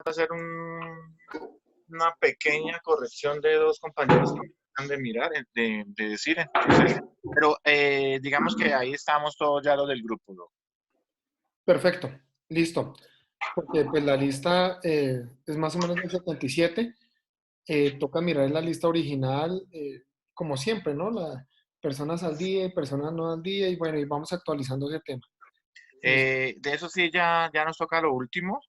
hacer una pequeña corrección de dos compañeros que me acaban de mirar, de decir. Entonces, pero digamos que ahí estamos todos ya los del grupo, ¿no? Perfecto, listo. Porque pues la lista es más o menos del 77. Toca mirar la lista original, como siempre, ¿no? Personas al día y personas no al día, y bueno, y vamos actualizando ese tema. ¿Listo? De eso sí, ya nos toca a lo último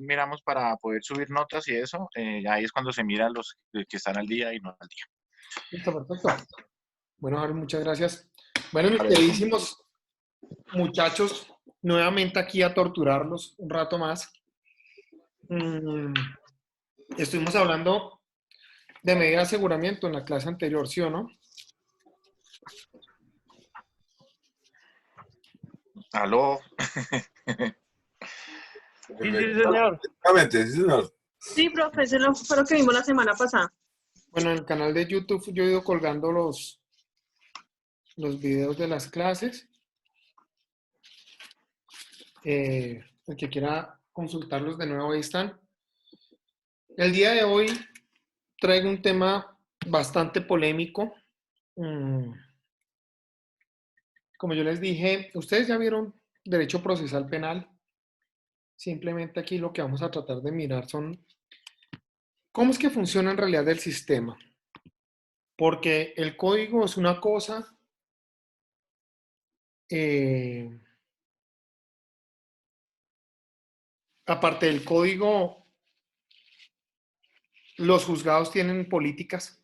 miramos para poder subir notas y eso, ahí es cuando se mira los que están al día y no al día. Listo, perfecto. Bueno, Javi, muchas gracias. Bueno, mis Vale, David. queridísimos muchachos, nuevamente aquí a torturarlos un rato más. Mm, estuvimos hablando de medida de aseguramiento en la clase anterior, ¿sí o no? Aló. Sí, sí, señor. Exactamente, sí, señor. Sí, profe, fue lo que vimos la semana pasada. Bueno, en el canal de YouTube yo he ido colgando los videos de las clases. El que quiera consultarlos de nuevo, ahí están. El día de hoy traigo un tema bastante polémico. Como yo les dije, ustedes ya vieron derecho procesal penal. Simplemente aquí lo que vamos a tratar de mirar son cómo es que funciona en realidad el sistema. Porque el código es una cosa, eh, aparte del código, los juzgados tienen políticas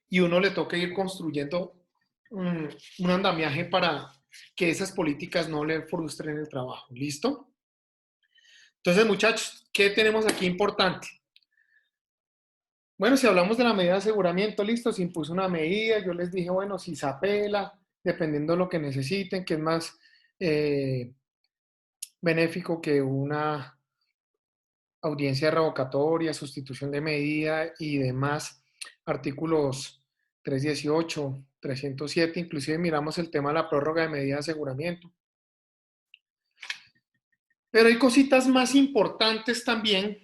y uno le toca ir construyendo un andamiaje para que esas políticas no le frustren el trabajo. ¿Listo? Entonces, muchachos, ¿qué tenemos aquí importante? Bueno, si hablamos de la medida de aseguramiento, listo, se impuso una medida, yo les dije, bueno, si se apela, dependiendo de lo que necesiten, que es más benéfico que una audiencia revocatoria, sustitución de medida y demás, artículos 318, 307, inclusive miramos el tema de la prórroga de medida de aseguramiento. Pero hay cositas más importantes también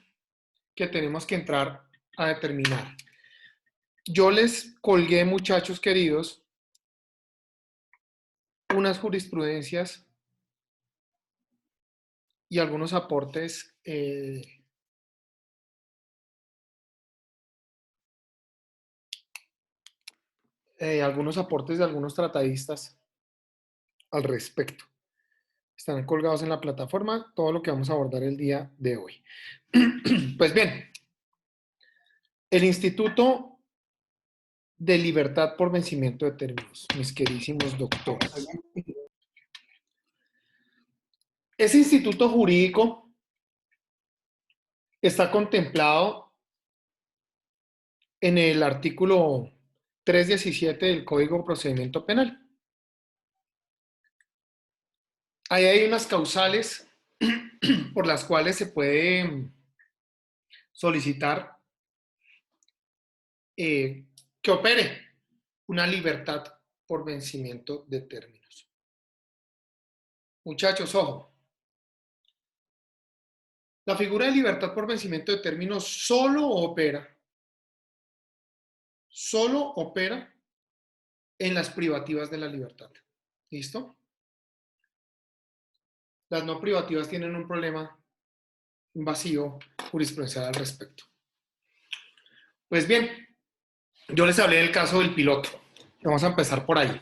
que tenemos que entrar a determinar. Yo les colgué, muchachos queridos, unas jurisprudencias y algunos aportes algunos aportes de algunos tratadistas al respecto. Están colgados en la plataforma, todo lo que vamos a abordar el día de hoy. Pues bien, el Instituto de Libertad por Vencimiento de Términos, mis queridísimos doctores. Ese instituto jurídico está contemplado en el artículo 317 del Código de Procedimiento Penal. Ahí hay unas causales por las cuales se puede solicitar que opere una libertad por vencimiento de términos. Muchachos, ojo. La figura de libertad por vencimiento de términos solo opera en las privativas de la libertad. ¿Listo? Las no privativas tienen un problema, un vacío jurisprudencial al respecto. Pues bien, yo les hablé del caso del piloto. Vamos a empezar por ahí.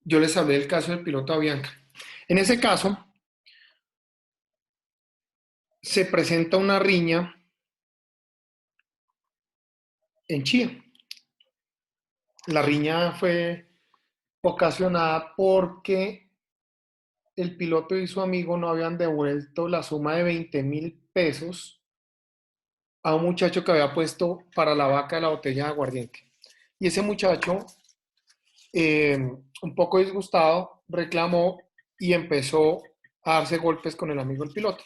Yo les hablé del caso del piloto Avianca. En ese caso, se presenta una riña en Chía. La riña fue ocasionada porque el piloto y su amigo no habían devuelto la suma de 20.000 pesos a un muchacho que había puesto para la vaca de la botella de aguardiente. Y ese muchacho, un poco disgustado, reclamó y empezó a darse golpes con el amigo del piloto.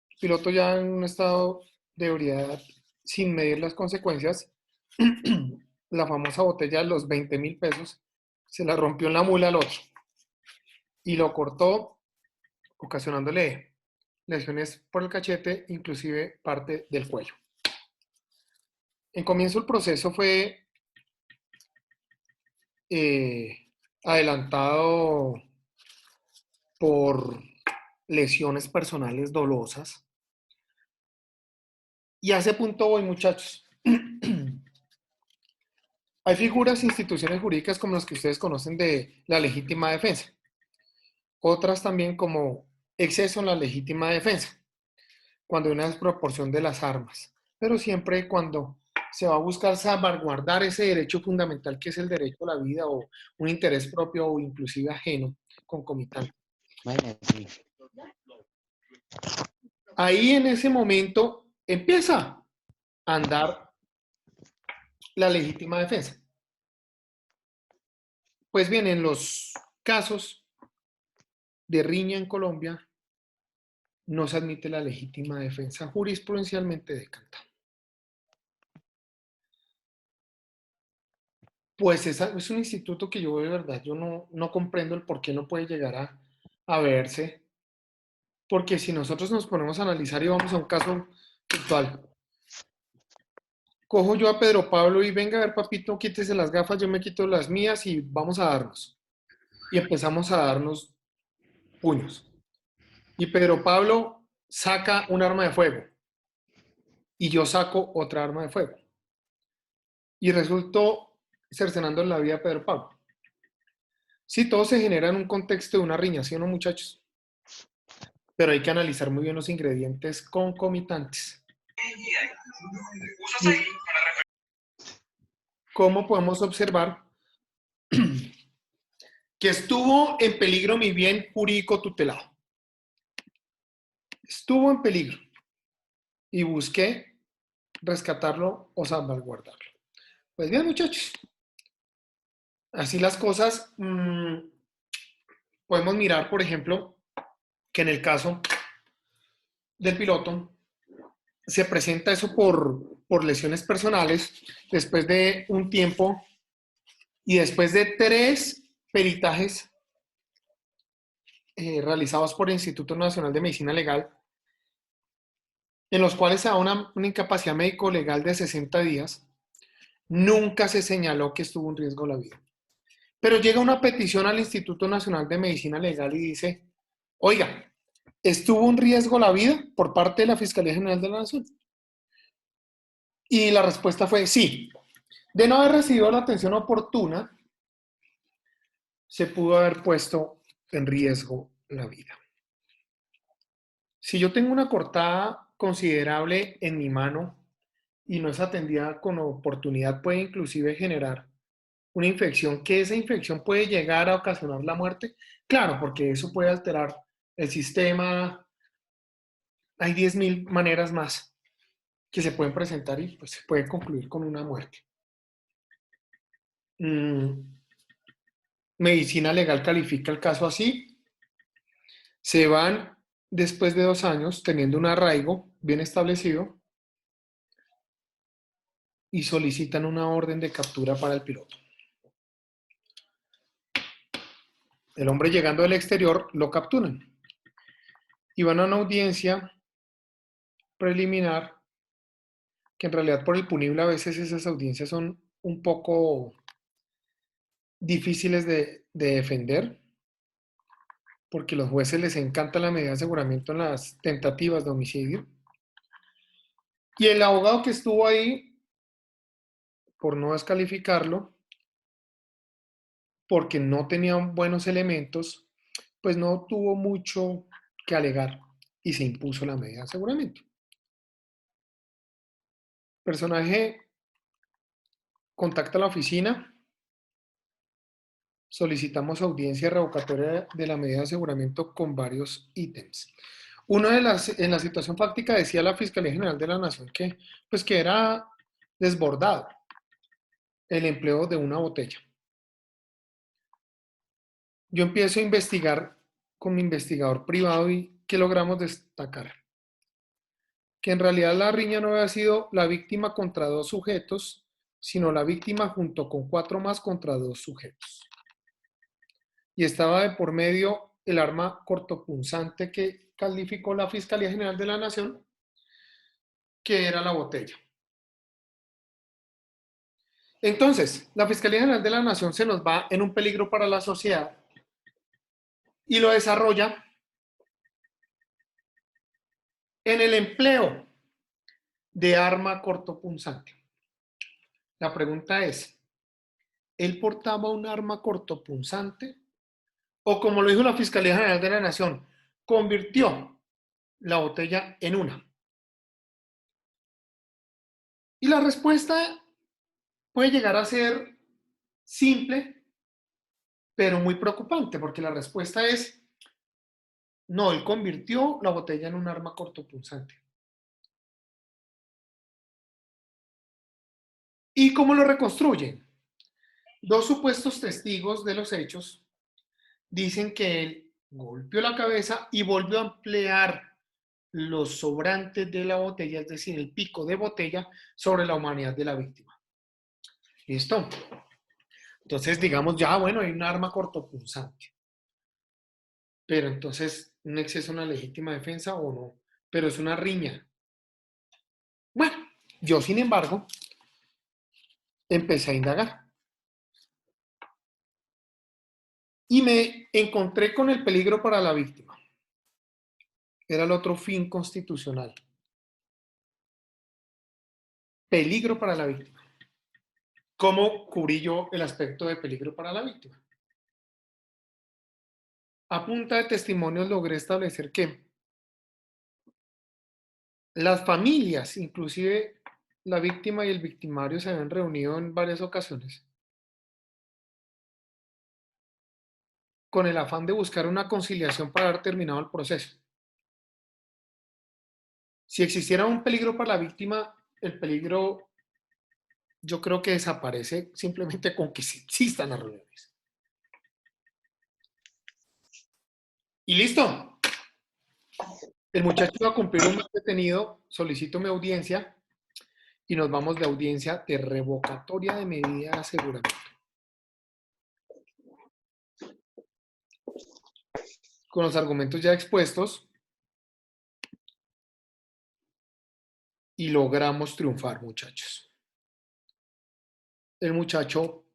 El piloto, ya en un estado de ebriedad, sin medir las consecuencias, la famosa botella de los 20.000 pesos se la rompió en la mula al otro y lo cortó, ocasionándole lesiones por el cachete, inclusive parte del cuello. En comienzo el proceso fue adelantado por lesiones personales dolosas. Y a ese punto voy, muchachos. Hay figuras e instituciones jurídicas como las que ustedes conocen de la legítima defensa. Otras también como exceso en la legítima defensa, cuando hay una desproporción de las armas. Pero siempre cuando se va a buscar salvaguardar ese derecho fundamental que es el derecho a la vida o un interés propio o inclusive ajeno, concomitante. Ahí en ese momento empieza a andar la legítima defensa. Pues bien, en los casos de riña en Colombia no se admite la legítima defensa jurisprudencialmente decantada. Pues es un instituto que yo de verdad, yo no comprendo el por qué no puede llegar a verse, porque si nosotros nos ponemos a analizar y vamos a un caso puntual, cojo yo a Pedro Pablo y venga a ver, papito, quítese las gafas, yo me quito las mías y vamos a darnos. Y empezamos a darnos puños. Y Pedro Pablo saca un arma de fuego y yo saco otra arma de fuego. Y resultó cercenando la vida de Pedro Pablo. Sí, todo se genera en un contexto de una riña, ¿sí o no, muchachos? Pero hay que analizar muy bien los ingredientes concomitantes. ¿Cómo podemos observar que estuvo en peligro mi bien jurídico tutelado? Estuvo en peligro y busqué rescatarlo o salvaguardarlo. Pues bien, muchachos, así las cosas, podemos mirar, por ejemplo, que en el caso del piloto se presenta eso por lesiones personales después de un tiempo y después de 3 peritajes realizados por el Instituto Nacional de Medicina Legal, en los cuales se da una incapacidad médico-legal de 60 días, nunca se señaló que estuvo en riesgo la vida. Pero llega una petición al Instituto Nacional de Medicina Legal y dice, oiga, ¿estuvo en riesgo la vida por parte de la Fiscalía General de la Nación? Y la respuesta fue sí. De no haber recibido la atención oportuna, se pudo haber puesto en riesgo la vida. Si yo tengo una cortada considerable en mi mano y no es atendida con oportunidad, puede inclusive generar una infección, que esa infección puede llegar a ocasionar la muerte. Claro, porque eso puede alterar el sistema. Hay 10.000 maneras más que se pueden presentar y pues se puede concluir con una muerte. Medicina legal califica el caso así. Se van después de 2 años teniendo un arraigo bien establecido y solicitan una orden de captura para el piloto. El hombre llegando del exterior lo capturan y van a una audiencia preliminar que en realidad por el punible a veces esas audiencias son un poco difíciles de defender porque a los jueces les encanta la medida de aseguramiento en las tentativas de homicidio. Y el abogado que estuvo ahí, por no descalificarlo, porque no tenía buenos elementos, pues no tuvo mucho que alegar y se impuso la medida de aseguramiento. El personaje contacta a la oficina, solicitamos audiencia revocatoria de la medida de aseguramiento con varios ítems. Uno en la situación fáctica decía la Fiscalía General de la Nación que era desbordado el empleo de una botella. Yo empiezo a investigar con mi investigador privado y ¿qué logramos destacar? Que en realidad la riña no había sido la víctima contra 2 sujetos, sino la víctima junto con 4 más contra 2 sujetos. Y estaba de por medio el arma cortopunzante que calificó la Fiscalía General de la Nación, que era la botella. Entonces, la Fiscalía General de la Nación se nos va en un peligro para la sociedad y lo desarrolla en el empleo de arma cortopunzante. La pregunta es, ¿él portaba un arma cortopunzante? O como lo dijo la Fiscalía General de la Nación, convirtió la botella en una. Y la respuesta puede llegar a ser simple, pero muy preocupante, porque la respuesta es, no, él convirtió la botella en un arma cortopunzante. ¿Y cómo lo reconstruyen? Dos supuestos testigos de los hechos dicen que él golpeó la cabeza y volvió a emplear los sobrantes de la botella, es decir, el pico de botella, sobre la humanidad de la víctima. ¿Listo? Entonces, digamos, ya, bueno, hay un arma cortopunzante. Pero entonces, ¿un exceso a una legítima defensa o no? Pero es una riña. Bueno, yo, sin embargo, empecé a indagar. Y me encontré con el peligro para la víctima. Era el otro fin constitucional. Peligro para la víctima. ¿Cómo cubrí yo el aspecto de peligro para la víctima? A punta de testimonios logré establecer que las familias, inclusive la víctima y el victimario, se habían reunido en varias ocasiones con el afán de buscar una conciliación para haber terminado el proceso. Si existiera un peligro para la víctima, el peligro yo creo que desaparece simplemente con que existan las reuniones. Y listo. El muchacho va a cumplir un mes detenido, solicito mi audiencia y nos vamos de audiencia de revocatoria de medida de aseguramiento. Con los argumentos ya expuestos y logramos triunfar, muchachos. El muchacho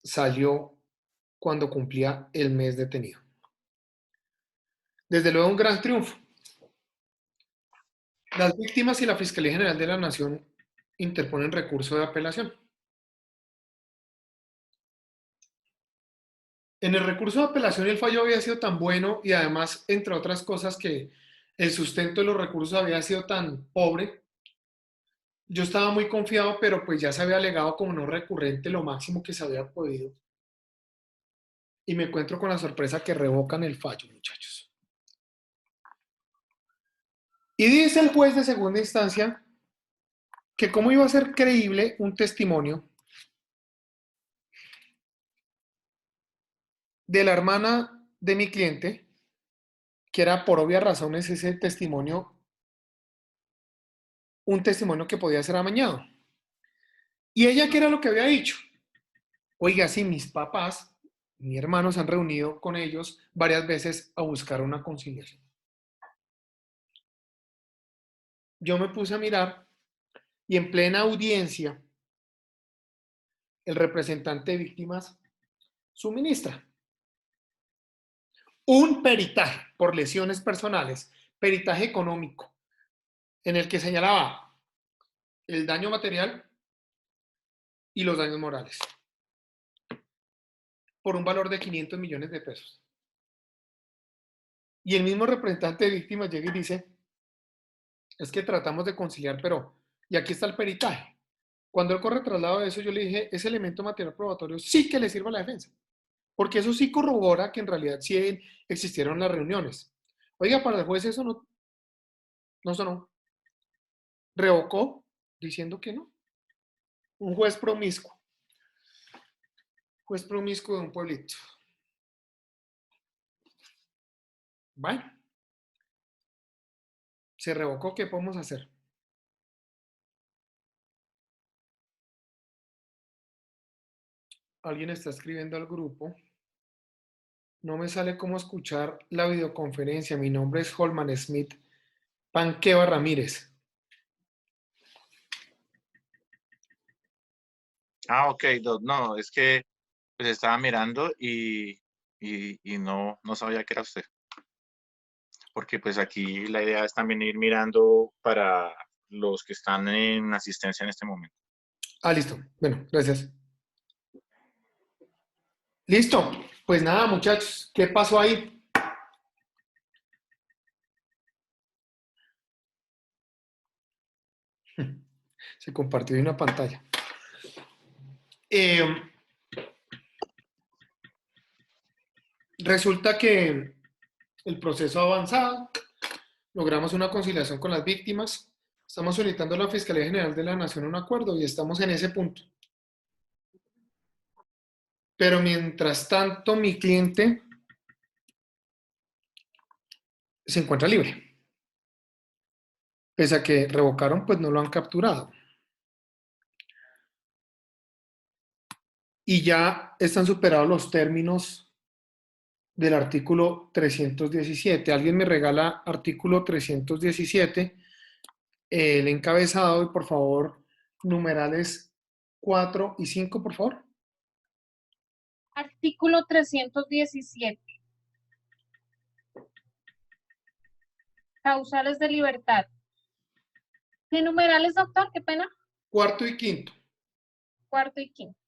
salió cuando cumplía el mes detenido. Desde luego un gran triunfo. Las víctimas y la Fiscalía General de la Nación interponen recurso de apelación. En el recurso de apelación el fallo había sido tan bueno y además, entre otras cosas, que el sustento de los recursos había sido tan pobre. Yo estaba muy confiado, pero pues ya se había alegado como no recurrente lo máximo que se había podido. Y me encuentro con la sorpresa que revocan el fallo, muchachos. Y dice el juez de segunda instancia que cómo iba a ser creíble un testimonio de la hermana de mi cliente, que era por obvias razones ese testimonio, un testimonio que podía ser amañado. Y ella, ¿qué era lo que había dicho? Oiga, sí, mis papás, mi hermano se han reunido con ellos varias veces a buscar una conciliación. Yo me puse a mirar y en plena audiencia, el representante de víctimas suministra un peritaje por lesiones personales, peritaje económico, en el que señalaba el daño material y los daños morales, por un valor de 500 millones de pesos. Y el mismo representante de víctimas llega y dice, es que tratamos de conciliar, pero, y aquí está el peritaje. Cuando él corre traslado de eso, yo le dije, ese elemento material probatorio sí que le sirve a la defensa, porque eso sí corrobora que en realidad sí existieron las reuniones. Oiga, para el juez eso no sonó. Revocó diciendo que no. Un juez promiscuo de un pueblito. Bueno, se revocó, ¿qué podemos hacer? Alguien está escribiendo al grupo. No me sale cómo escuchar la videoconferencia. Mi nombre es Holman Smith Panqueva Ramírez. Ah, ok, no, es que pues estaba mirando y no sabía que era usted. Porque pues aquí la idea es también ir mirando para los que están en asistencia en este momento. Ah, listo. Bueno, gracias. Listo. Pues nada, muchachos, ¿qué pasó ahí? Se compartió una pantalla. Resulta que el proceso ha avanzado, logramos una conciliación con las víctimas, estamos solicitando a la Fiscalía General de la Nación un acuerdo y estamos en ese punto. Pero mientras tanto, mi cliente se encuentra libre. Pese a que revocaron, pues no lo han capturado. Y ya están superados los términos del artículo 317. Alguien me regala artículo 317, el encabezado, y por favor, numerales 4 y 5, por favor. Artículo 317. Causales de libertad. ¿Qué numerales, doctor? Qué pena. Cuarto y quinto. Cuarto y quinto.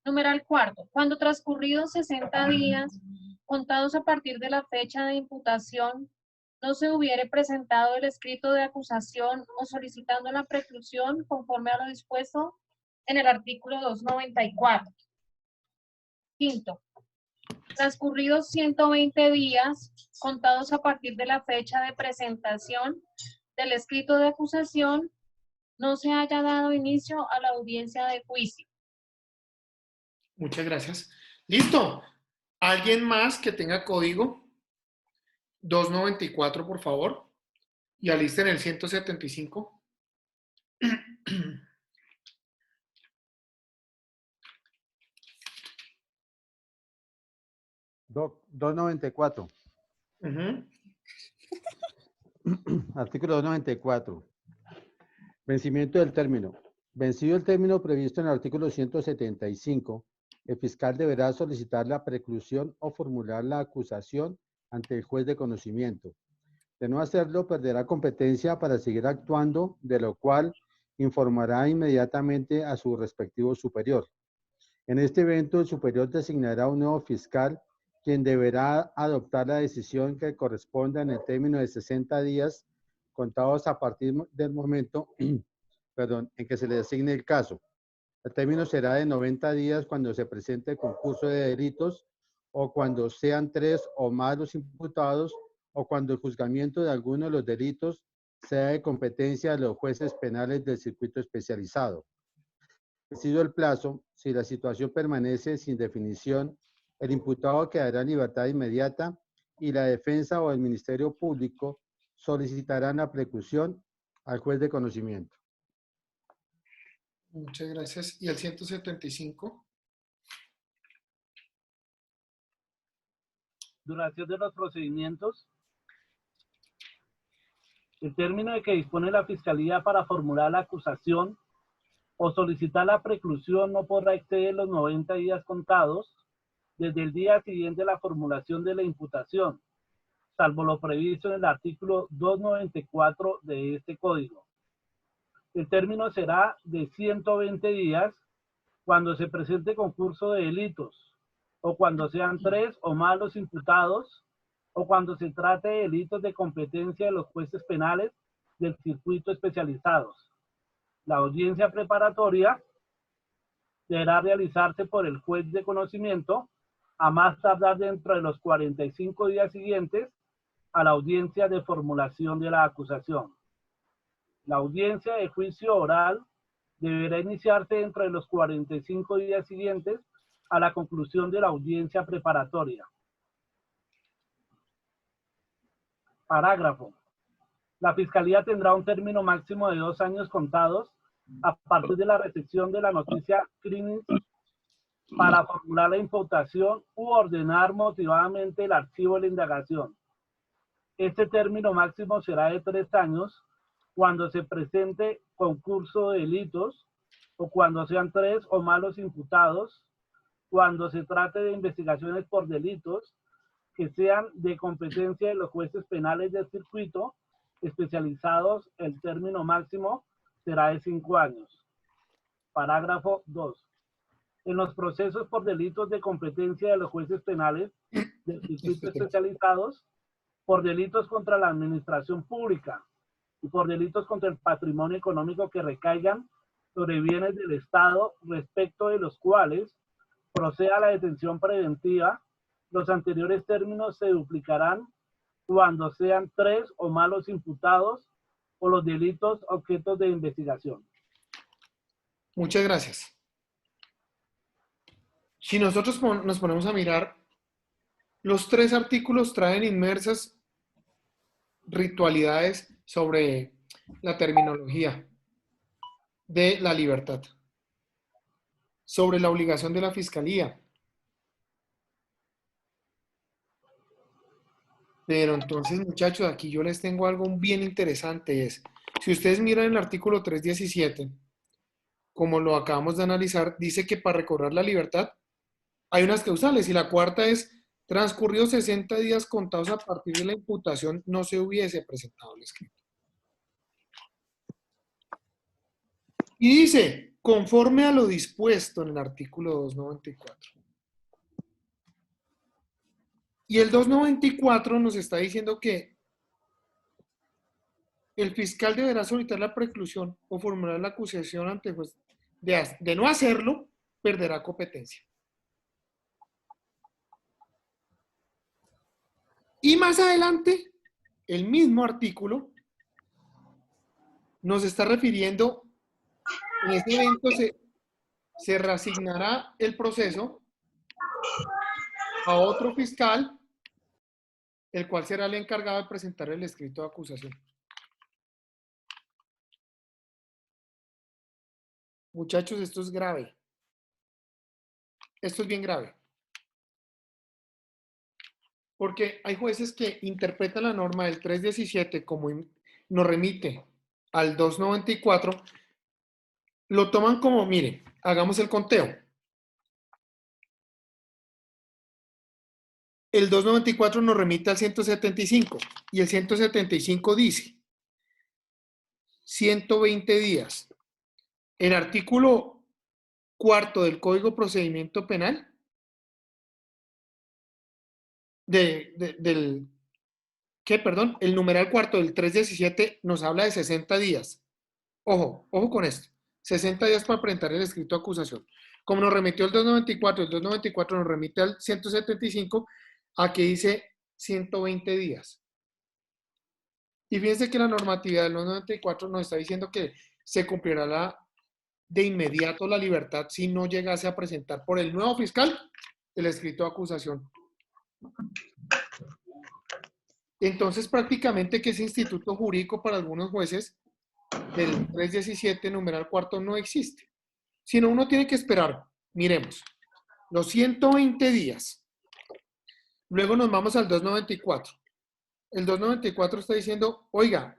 Numeral cuarto. Cuando transcurridos 60 días, contados a partir de la fecha de imputación, no se hubiere presentado el escrito de acusación o solicitando la preclusión conforme a lo dispuesto en el artículo 294. Quinto. Transcurridos 120 días, contados a partir de la fecha de presentación del escrito de acusación, no se haya dado inicio a la audiencia de juicio. Muchas gracias. Listo. ¿Alguien más que tenga código? 294, por favor. Y alisten el 175. Doc, 294. Artículo 294. Vencimiento del término. Vencido el término previsto en el artículo 175, el fiscal deberá solicitar la preclusión o formular la acusación ante el juez de conocimiento. De no hacerlo, perderá competencia para seguir actuando, de lo cual informará inmediatamente a su respectivo superior. En este evento, el superior designará un nuevo fiscal, quien deberá adoptar la decisión que corresponda en el término de 60 días, contados a partir del momento en que se le designe el caso. El término será de 90 días cuando se presente el concurso de delitos o cuando sean 3 o más los imputados o cuando el juzgamiento de alguno de los delitos sea de competencia de los jueces penales del circuito especializado. Vencido el plazo, si la situación permanece sin definición, el imputado quedará en libertad inmediata y la defensa o el Ministerio Público solicitarán la preclusión al juez de conocimiento. Muchas gracias. ¿Y el 175? Duración de los procedimientos. El término de que dispone la Fiscalía para formular la acusación o solicitar la preclusión no podrá exceder los 90 días contados desde el día siguiente a la formulación de la imputación, salvo lo previsto en el artículo 294 de este Código. El término será de 120 días cuando se presente concurso de delitos, o cuando sean 3 o más los imputados, o cuando se trate de delitos de competencia de los jueces penales del circuito especializados. La audiencia preparatoria deberá realizarse por el juez de conocimiento a más tardar dentro de los 45 días siguientes a la audiencia de formulación de la acusación. La audiencia de juicio oral deberá iniciarse dentro de los 45 días siguientes a la conclusión de la audiencia preparatoria. Parágrafo. La Fiscalía tendrá un término máximo de 2 años contados a partir de la recepción de la noticia crimis para formular la imputación u ordenar motivadamente el archivo de la indagación. Este término máximo será de 3 años cuando se presente concurso de delitos o cuando sean 3 o más los imputados, cuando se trate de investigaciones por delitos que sean de competencia de los jueces penales del circuito especializados, el término máximo será de 5 años. Parágrafo 2. En los procesos por delitos de competencia de los jueces penales del circuito especializados, por delitos contra la administración pública y por delitos contra el patrimonio económico que recaigan sobre bienes del Estado respecto de los cuales proceda la detención preventiva, los anteriores términos se duplicarán cuando sean 3 o más los imputados o los delitos objetos de investigación. Muchas gracias. Si nosotros nos ponemos a mirar, los 3 artículos traen inmersas ritualidades sobre la terminología de la libertad, sobre la obligación de la fiscalía. Pero entonces, muchachos, aquí yo les tengo algo bien interesante, es, si ustedes miran el artículo 317, como lo acabamos de analizar, dice que para recobrar la libertad hay unas causales, y la cuarta es, transcurridos 60 días contados a partir de la imputación, no se hubiese presentado el escrito. Y dice, conforme a lo dispuesto en el artículo 294. Y el 294 nos está diciendo que el fiscal deberá solicitar la preclusión o formular la acusación ante el juez. De no hacerlo, perderá competencia. Y más adelante, el mismo artículo nos está refiriendo, en este evento se reasignará el proceso a otro fiscal, el cual será el encargado de presentar el escrito de acusación. Muchachos, esto es grave. Esto es bien grave. Porque hay jueces que interpretan la norma del 317 como nos remite al 294, lo toman como, miren, hagamos el conteo. El 294 nos remite al 175 y el 175 dice 120 días. El artículo 4 del Código de Procedimiento Penal el numeral 4 del 317 nos habla de 60 días. Ojo con esto. 60 días para presentar el escrito de acusación. Como nos remitió el 294, el 294 nos remite al 175, aquí dice 120 días. Y fíjense que la normatividad del 294 nos está diciendo que se cumplirá de inmediato la libertad si no llegase a presentar por el nuevo fiscal el escrito de acusación. Entonces, prácticamente que ese instituto jurídico para algunos jueces del 317, numeral 4, no existe. Sino uno tiene que esperar, miremos, los 120 días. Luego nos vamos al 294. El 294 está diciendo, oiga,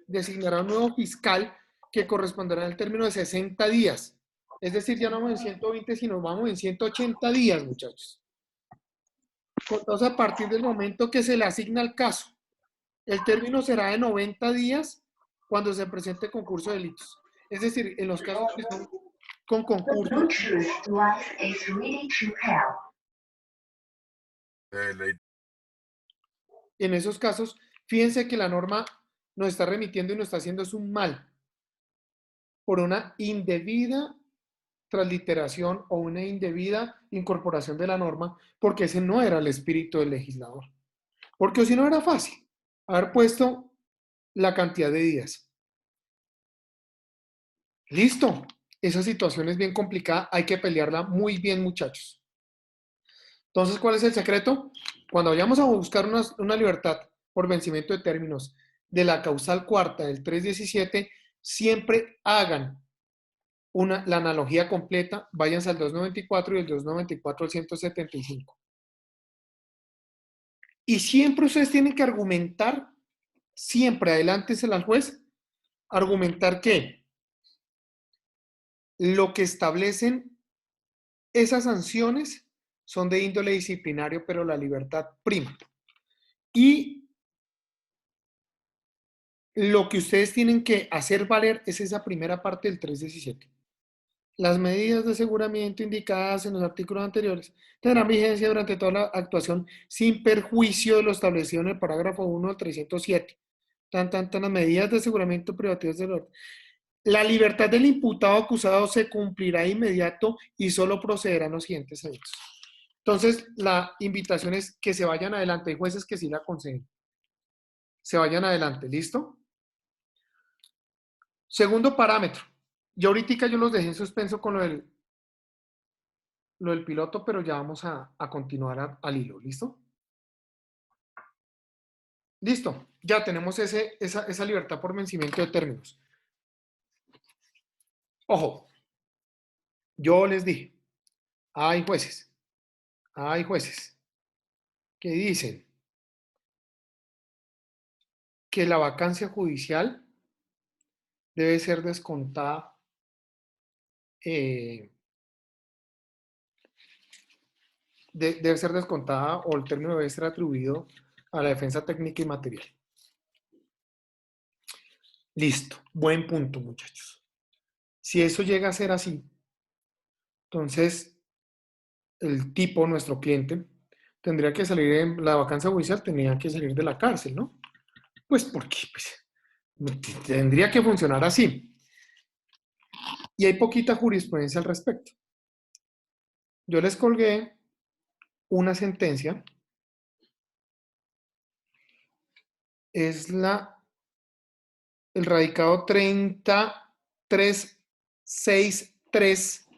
designará un nuevo fiscal que corresponderá al término de 60 días. Es decir, ya no vamos en 120, sino vamos en 180 días, muchachos. Contados a partir del momento que se le asigna el caso. El término será de 90 días cuando se presente concurso de delitos. Es decir, en los casos que son con concurso. En esos casos, fíjense que la norma nos está remitiendo y nos está haciendo es un mal por una indebida transliteración o una indebida incorporación de la norma, porque ese no era el espíritu del legislador. Porque si no era fácil haber puesto la cantidad de días. Listo. Esa situación es bien complicada, hay que pelearla muy bien, muchachos. Entonces, ¿cuál es el secreto? Cuando vayamos a buscar una libertad por vencimiento de términos de la causal cuarta del 317, siempre hagan la analogía completa, váyanse al 294 y el 294 al 175. Y siempre ustedes tienen que argumentar, siempre adelántensela al juez, argumentar que lo que establecen esas sanciones son de índole disciplinario, pero la libertad prima. Y lo que ustedes tienen que hacer valer es esa primera parte del 317. Las medidas de aseguramiento indicadas en los artículos anteriores tendrán vigencia durante toda la actuación sin perjuicio de lo establecido en el parágrafo 1 del 307. Las medidas de aseguramiento privativas del orden. La libertad del imputado o acusado se cumplirá de inmediato y solo procederán los siguientes hechos. Entonces, la invitación es que se vayan adelante. Hay jueces que sí la conceden. Se vayan adelante, ¿listo? Segundo parámetro. Yo ahorita yo los dejé en suspenso con lo del piloto, pero ya vamos a continuar al hilo, ¿listo? Listo, ya tenemos esa libertad por vencimiento de términos. Ojo, yo les dije, hay jueces que dicen que la vacancia judicial debe ser descontada debe ser descontada o el término debe ser atribuido a la defensa técnica y material. Listo, buen punto, muchachos. Si eso llega a ser así, entonces el tipo, nuestro cliente, tendría que salir en la vacancia judicial, tendría que salir de la cárcel, ¿no? Pues porque tendría que funcionar así. Y hay poquita jurisprudencia al respecto. Yo les colgué una sentencia. Es el radicado 30363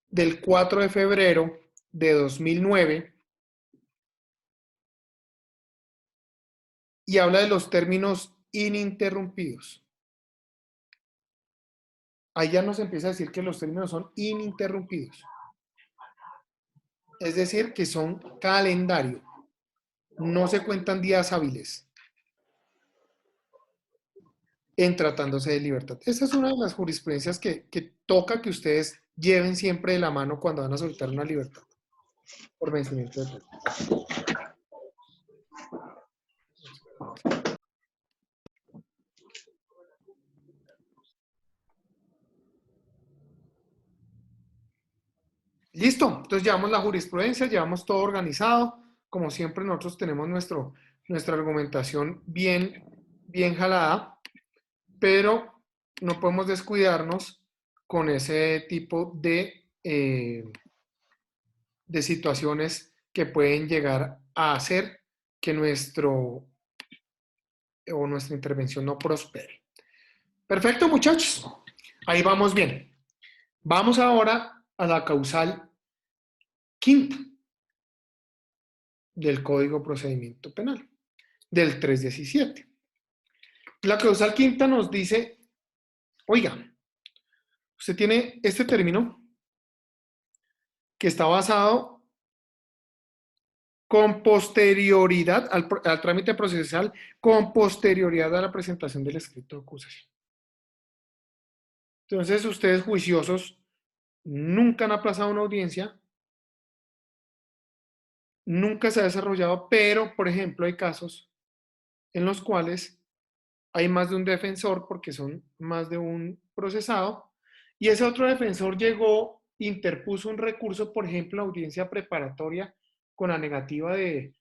del 4 de febrero de 2009 y habla de los términos ininterrumpidos. Ahí ya nos empieza a decir que los términos son ininterrumpidos. Es decir, que son calendario. No se cuentan días hábiles en tratándose de libertad. Esa es una de las jurisprudencias que toca que ustedes lleven siempre de la mano cuando van a soltar una libertad por vencimiento de términos. Listo, entonces llevamos la jurisprudencia, llevamos todo organizado. Como siempre, nosotros tenemos nuestra argumentación bien jalada, pero no podemos descuidarnos con ese tipo de situaciones que pueden llegar a hacer que nuestra intervención no prospere. Perfecto, muchachos. Ahí vamos bien. Vamos ahora a la causal quinta del Código de Procedimiento Penal, del 317. La causal quinta nos dice, oiga, usted tiene este término que está basado con posterioridad al trámite procesal, con posterioridad a la presentación del escrito de acusación. Entonces, ustedes juiciosos nunca han aplazado una audiencia, nunca se ha desarrollado, pero, por ejemplo, hay casos en los cuales hay más de un defensor porque son más de un procesado, y ese otro defensor llegó, interpuso un recurso, por ejemplo, audiencia preparatoria con la negativa de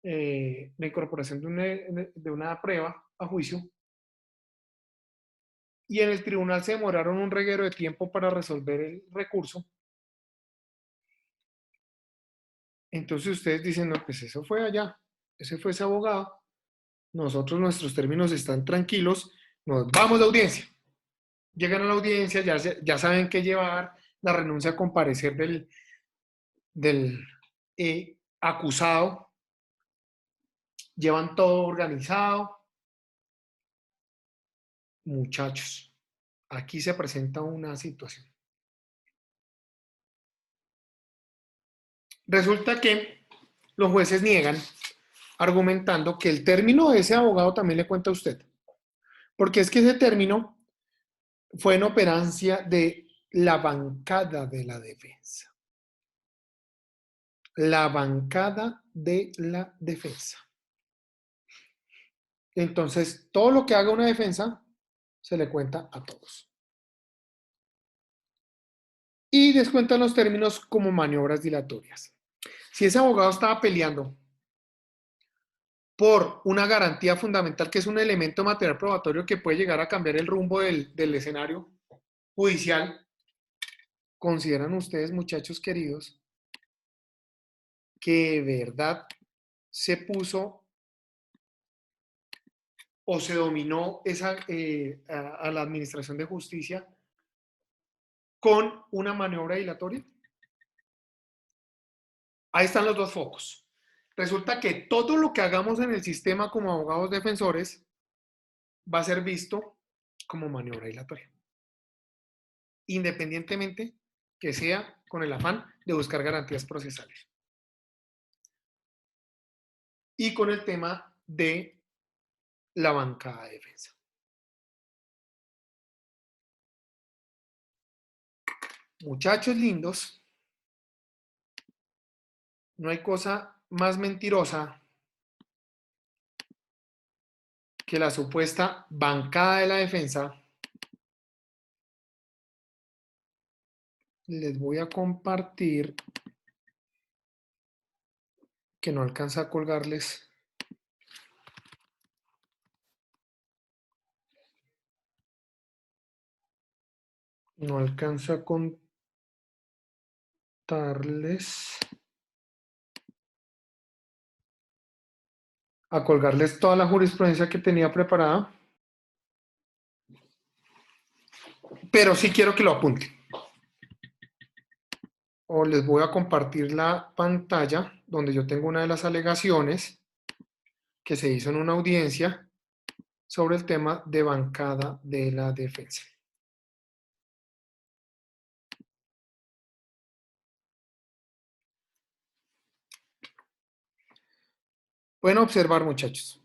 la incorporación de una prueba a juicio, y en el tribunal se demoraron un reguero de tiempo para resolver el recurso. Entonces ustedes dicen, no, pues eso fue allá, ese fue ese abogado, nosotros nuestros términos están tranquilos, nos vamos de audiencia. Llegan a la audiencia, ya saben qué llevar, la renuncia a comparecer del acusado, llevan todo organizado. Muchachos, aquí se presenta una situación. Resulta que los jueces niegan, argumentando que el término de ese abogado también le cuenta a usted. Porque es que ese término fue en operancia de la bancada de la defensa. La bancada de la defensa. Entonces, todo lo que haga una defensa se le cuenta a todos. Y descuentan los términos como maniobras dilatorias. Si ese abogado estaba peleando por una garantía fundamental, que es un elemento material probatorio que puede llegar a cambiar el rumbo del escenario judicial, ¿consideran ustedes, muchachos queridos, que de verdad se puso o se dominó a la administración de justicia con una maniobra dilatoria? Ahí están los dos focos. Resulta que todo lo que hagamos en el sistema como abogados defensores va a ser visto como maniobra dilatoria, independientemente que sea con el afán de buscar garantías procesales. Y con el tema de la bancada de defensa. Muchachos lindos, no hay cosa más mentirosa que la supuesta bancada de la defensa. Les voy a compartir, que no alcanza a colgarles. No alcanzo a contarles. A colgarles toda la jurisprudencia que tenía preparada. Pero sí quiero que lo apunten. O les voy a compartir la pantalla donde yo tengo una de las alegaciones que se hizo en una audiencia sobre el tema de bancada de la defensa. Pueden observar, muchachos.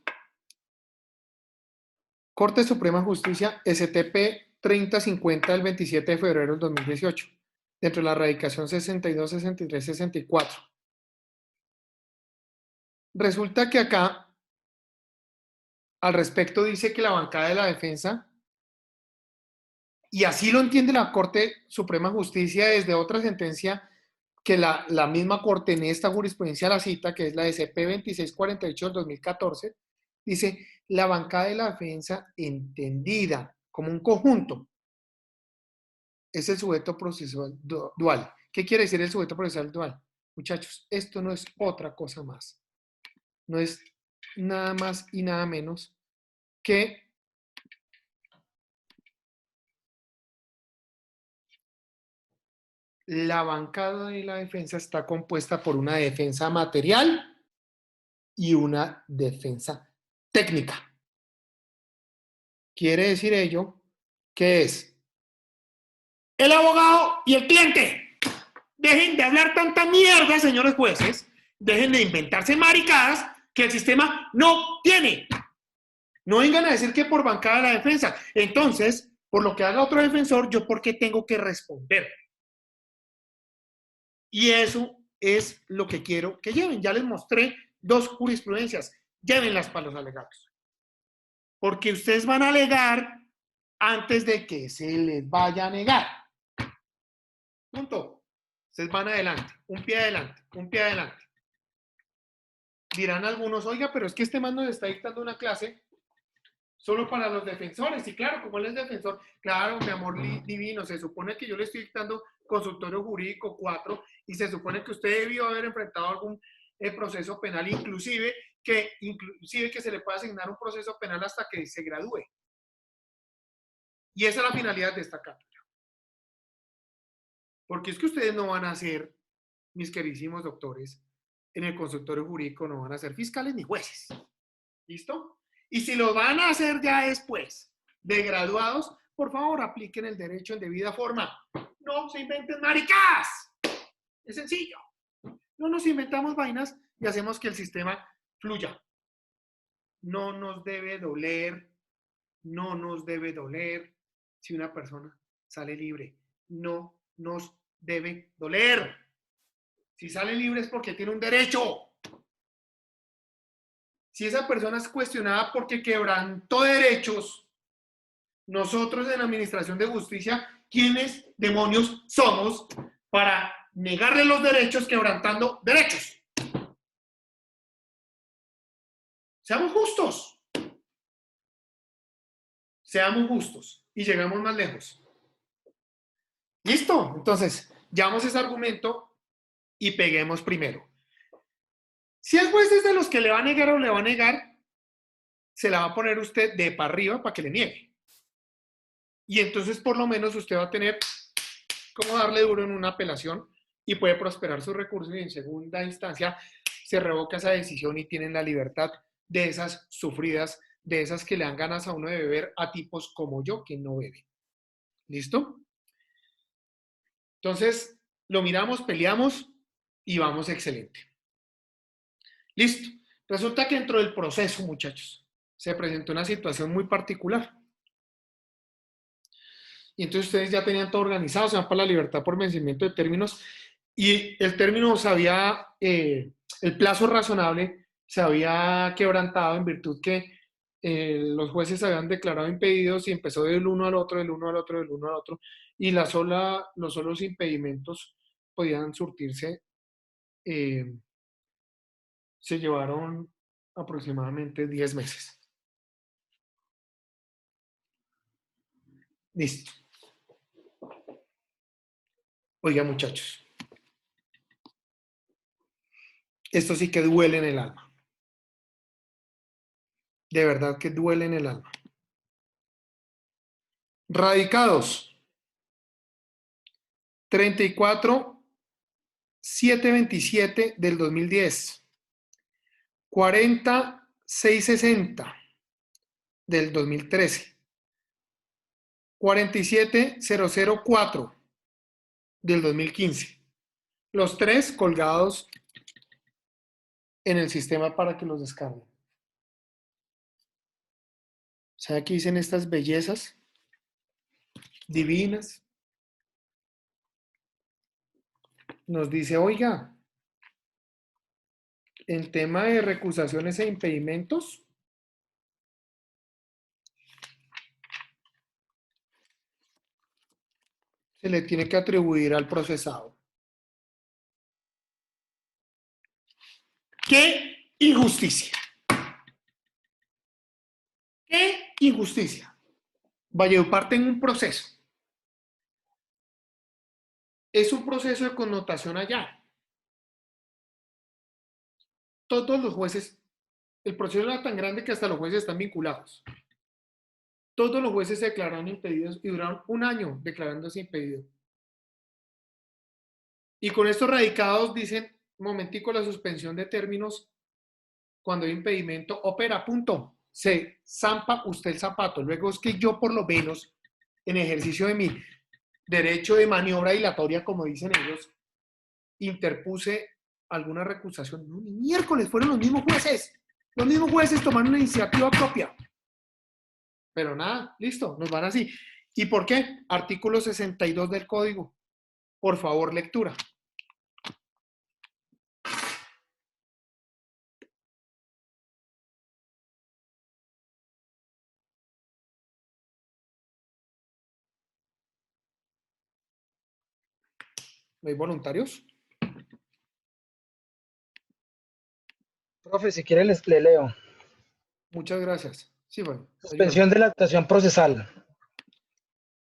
Corte Suprema de Justicia, STP 3050 del 27 de febrero del 2018, dentro de la radicación 62, 63, 64. Resulta que acá, al respecto, dice que la bancada de la defensa, y así lo entiende la Corte Suprema de Justicia desde otra sentencia que la misma Corte en esta jurisprudencia la cita, que es la SCP 2648 del 2014, dice, la bancada de la defensa entendida como un conjunto es el sujeto procesal dual. ¿Qué quiere decir el sujeto procesal dual? Muchachos, esto no es otra cosa más. No es nada más y nada menos que la bancada de la defensa está compuesta por una defensa material y una defensa técnica. Quiere decir ello que es el abogado y el cliente. Dejen de hablar tanta mierda, señores jueces. Dejen de inventarse maricadas que el sistema no tiene. No vengan a decir que por bancada de la defensa. Entonces, por lo que haga otro defensor, ¿yo por qué tengo que responder? Y eso es lo que quiero que lleven. Ya les mostré dos jurisprudencias. Llévenlas para los alegados. Porque ustedes van a alegar antes de que se les vaya a negar. Punto. Ustedes van adelante, un pie adelante, un pie adelante. Dirán algunos, oiga, pero es que este man nos está dictando una clase solo para los defensores. Y claro, como él es defensor, claro, mi amor divino, se supone que yo le estoy dictando consultorio jurídico 4 y se supone que usted debió haber enfrentado algún proceso penal, inclusive que se le pueda asignar un proceso penal hasta que se gradúe. Y esa es la finalidad de esta cátedra. Porque es que ustedes no van a ser, mis queridísimos doctores, en el consultorio jurídico no van a ser fiscales ni jueces. ¿Listo? Y si lo van a hacer ya después de graduados, por favor apliquen el derecho en debida forma. No se inventen maricadas. Es sencillo. No nos inventamos vainas y hacemos que el sistema fluya. No nos debe doler, no nos debe doler si una persona sale libre. No nos debe doler. Si sale libre es porque tiene un derecho. Si esa persona es cuestionada porque quebrantó derechos, nosotros en la Administración de Justicia, ¿quiénes demonios somos para negarle los derechos quebrantando derechos? Seamos justos. Seamos justos y llegamos más lejos. ¿Listo? Entonces, llevamos ese argumento y peguemos primero. Si el juez es de los que le va a negar o le va a negar, se la va a poner usted de para arriba para que le niegue. Y entonces, por lo menos, usted va a tener cómo darle duro en una apelación y puede prosperar su recurso y en segunda instancia se revoca esa decisión y tienen la libertad de esas sufridas, de esas que le dan ganas a uno de beber a tipos como yo que no beben. ¿Listo? Entonces, lo miramos, peleamos y vamos excelente. Listo. Resulta que dentro del proceso, muchachos, se presentó una situación muy particular. Y entonces ustedes ya tenían todo organizado, se van para la libertad por vencimiento de términos y el término se había, el plazo razonable se había quebrantado en virtud que los jueces habían declarado impedidos y empezó del uno al otro, del uno al otro, del uno al otro, y los solos impedimentos podían surtirse, se llevaron aproximadamente 10 meses. Listo. Oiga, muchachos, esto sí que duele en el alma. De verdad que duele en el alma. Radicados. 34.727 del 2010. 40.660 del 2013. 47.004 del 2015. Los tres colgados en el sistema para que los descarguen. ¿Sabe qué dicen estas bellezas divinas? Nos dice, oiga, en tema de recusaciones e impedimentos, se le tiene que atribuir al procesado. ¡Qué injusticia! ¡Qué injusticia! Valledupar tiene un proceso. Es un proceso de connotación allá. Todos los jueces, el proceso era tan grande que hasta los jueces están vinculados. Todos los jueces se declararon impedidos y duraron un año declarándose impedidos. Y con estos radicados dicen, momentico, la suspensión de términos, cuando hay impedimento, opera, punto. Se zampa usted el zapato. Luego es que yo, por lo menos, en ejercicio de mi derecho de maniobra dilatoria, como dicen ellos, interpuse alguna recusación. No, ni miércoles, fueron los mismos jueces. Los mismos jueces tomaron una iniciativa propia. Pero nada, listo, nos van así. ¿Y por qué? Artículo 62 del Código. Por favor, lectura. ¿No hay voluntarios? Profe, si quiere le leo. Muchas gracias. Sí, bueno. Suspensión de la actuación procesal.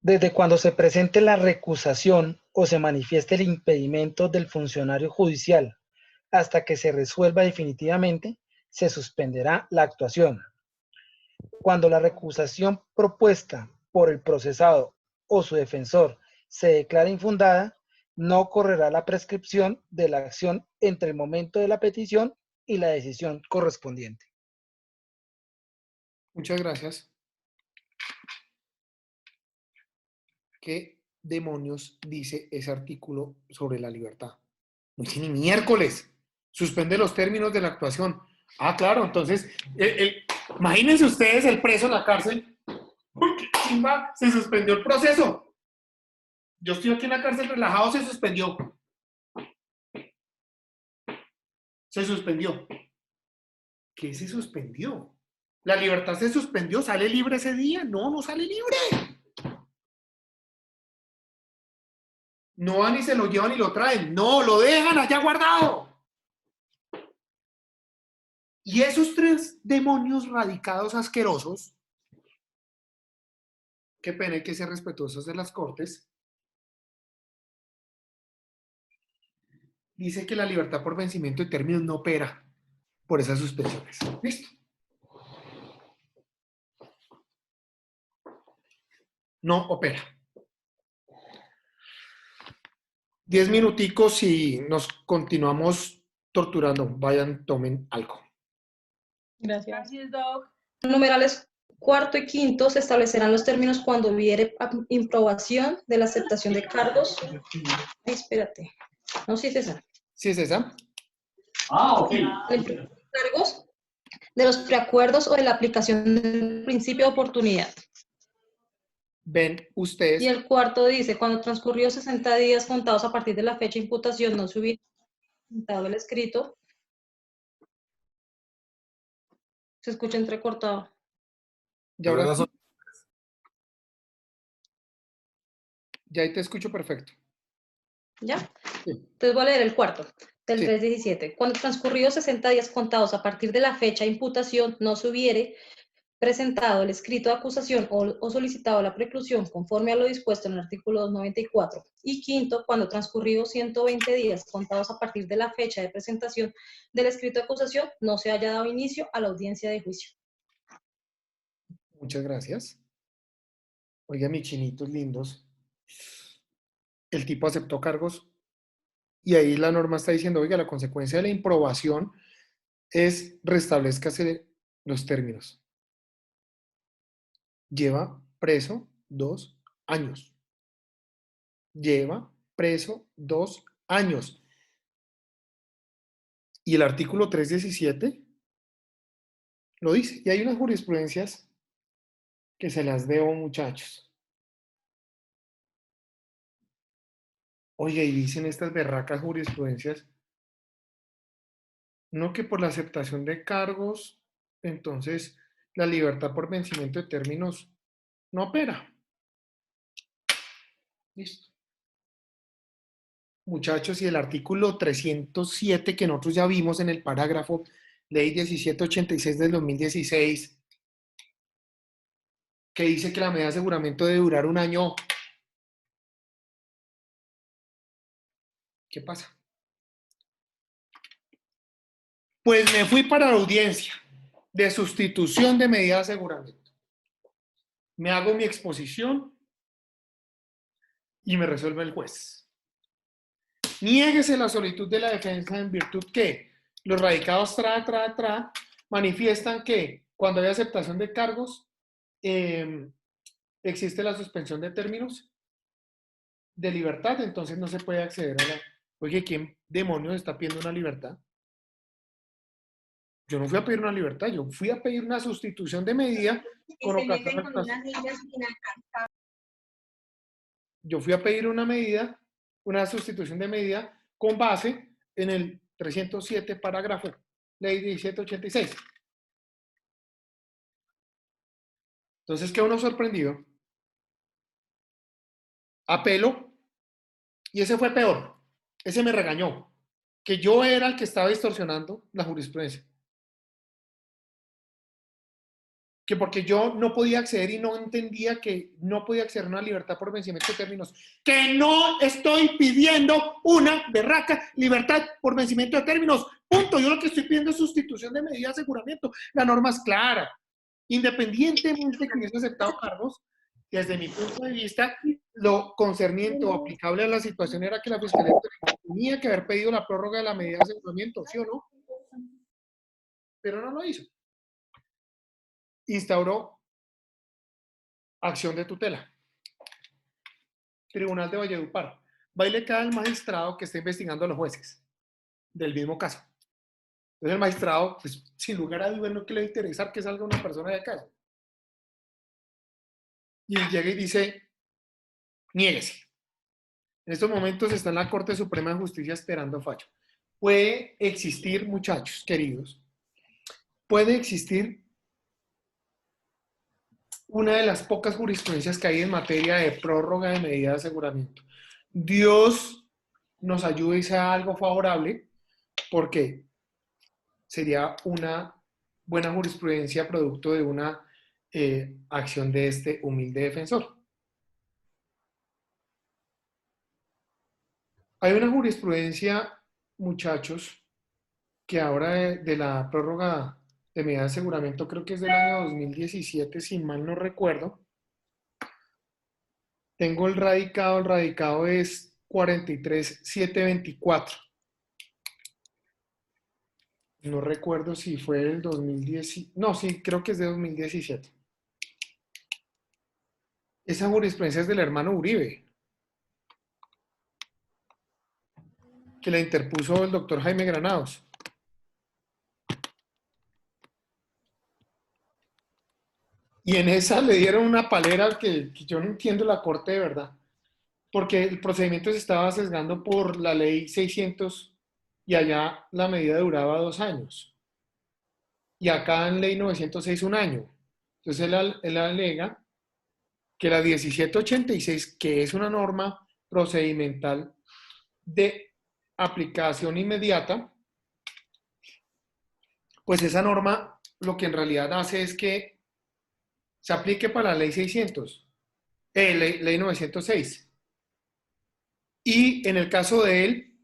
Desde cuando se presente la recusación o se manifieste el impedimento del funcionario judicial hasta que se resuelva definitivamente, se suspenderá la actuación. Cuando la recusación propuesta por el procesado o su defensor se declare infundada, no correrá la prescripción de la acción entre el momento de la petición y la decisión correspondiente. Muchas gracias. ¿Qué demonios dice ese artículo sobre la libertad? No dice ni miércoles. Suspende los términos de la actuación. Ah, claro, entonces, imagínense ustedes el preso en la cárcel. Uy, qué chimba, se suspendió el proceso. Yo estoy aquí en la cárcel relajado, se suspendió. Se suspendió. ¿Qué se suspendió? ¿La libertad se suspendió? ¿Sale libre ese día? No, no sale libre. No van y se lo llevan y lo traen. No, lo dejan allá guardado. Y esos tres demonios radicados asquerosos, qué pena, hay que ser respetuosos de las cortes, dice que la libertad por vencimiento de términos no opera por esas suspensiones. Listo. No opera. 10 minuticos y nos continuamos torturando. Vayan, tomen algo. Gracias. Doc. Numerales cuarto y quinto se establecerán los términos cuando hubiere improbación de la aceptación de cargos. Ay, espérate. No, sí es esa. ¿Sí es esa? Ok. Cargos de los preacuerdos o de la aplicación del principio de oportunidad. Ven ustedes. Y el cuarto dice, cuando transcurrió 60 días contados a partir de la fecha de imputación no se hubiera presentado el escrito. Se escucha entrecortado. Y ahora sí. Ya ahí te escucho perfecto. ¿Ya? Sí. Entonces voy a leer el cuarto, del Sí. 317. Cuando transcurridos 60 días contados a partir de la fecha de imputación no se hubiere presentado el escrito de acusación o solicitado la preclusión conforme a lo dispuesto en el artículo 294. Y quinto, cuando transcurridos 120 días contados a partir de la fecha de presentación del escrito de acusación no se haya dado inicio a la audiencia de juicio. Muchas gracias. Oiga, mis chinitos lindos. El tipo aceptó cargos y ahí la norma está diciendo, oiga, la consecuencia de la improbación es restablezcase los términos. Lleva preso 2 años. Lleva preso 2 años. Y el artículo 317 lo dice. Y hay unas jurisprudencias que se las debo, muchachos. Oye, y dicen estas berracas jurisprudencias, no que por la aceptación de cargos, entonces la libertad por vencimiento de términos no opera. Listo. Muchachos, y el artículo 307 que nosotros ya vimos en el parágrafo Ley 1786 del 2016, que dice que la medida de aseguramiento debe durar 1 año. ¿Qué pasa? Pues me fui para la audiencia de sustitución de medida de aseguramiento. Me hago mi exposición y me resuelve el juez. Niéguese la solicitud de la defensa en virtud que los radicados manifiestan que cuando hay aceptación de cargos existe la suspensión de términos de libertad, entonces no se puede acceder a la... Oye, ¿quién demonios está pidiendo una libertad? Yo no fui a pedir una libertad, yo fui a pedir una sustitución de medida con ocasión Yo fui a pedir una medida, una sustitución de medida con base en el 307 parágrafo, ley 1786. Entonces, ¿qué uno sorprendido? Apelo, y ese fue peor. Ese me regañó, que yo era el que estaba distorsionando la jurisprudencia. Que porque yo no podía acceder y no entendía que no podía acceder a una libertad por vencimiento de términos. Que no estoy pidiendo una berraca libertad por vencimiento de términos. Punto. Yo lo que estoy pidiendo es sustitución de medida de aseguramiento. La norma es clara. Independientemente de que hubiese aceptado cargos, desde mi punto de vista, lo concerniente o aplicable a la situación era que la Fiscalía tenía que haber pedido la prórroga de la medida de aseguramiento, ¿sí o no? Pero no lo hizo. Instauró acción de tutela. Tribunal de Valledupar. Va y le queda al magistrado que está investigando a los jueces. del mismo caso. Entonces el magistrado, pues sin lugar a dudas, no que le va a interesar que salga una persona de acá. Y llega y dice, niéguese. En estos momentos está en la Corte Suprema de Justicia esperando fallo. Puede existir, muchachos queridos, puede existir una de las pocas jurisprudencias que hay en materia de prórroga de medida de aseguramiento. Dios nos ayude y sea algo favorable, porque sería una buena jurisprudencia producto de una acción de este humilde defensor. Hay una jurisprudencia, muchachos, que ahora de la prórroga de medida de aseguramiento, creo que es del año 2017, si mal no recuerdo. Tengo el radicado es 43724. No recuerdo si fue el 2010, no, sí, creo que es de 2017. Esa jurisprudencia es del hermano Uribe, que la interpuso el doctor Jaime Granados. Y en esa le dieron una palera que yo no entiendo la corte de verdad, porque el procedimiento se estaba sesgando por la ley 600 y allá la medida duraba 2 años. Y acá en ley 906 un año. Entonces él alega que la 1786, que es una norma procedimental de aplicación inmediata, pues esa norma lo que en realidad hace es que se aplique para la ley 600, ley 906. Y en el caso de él,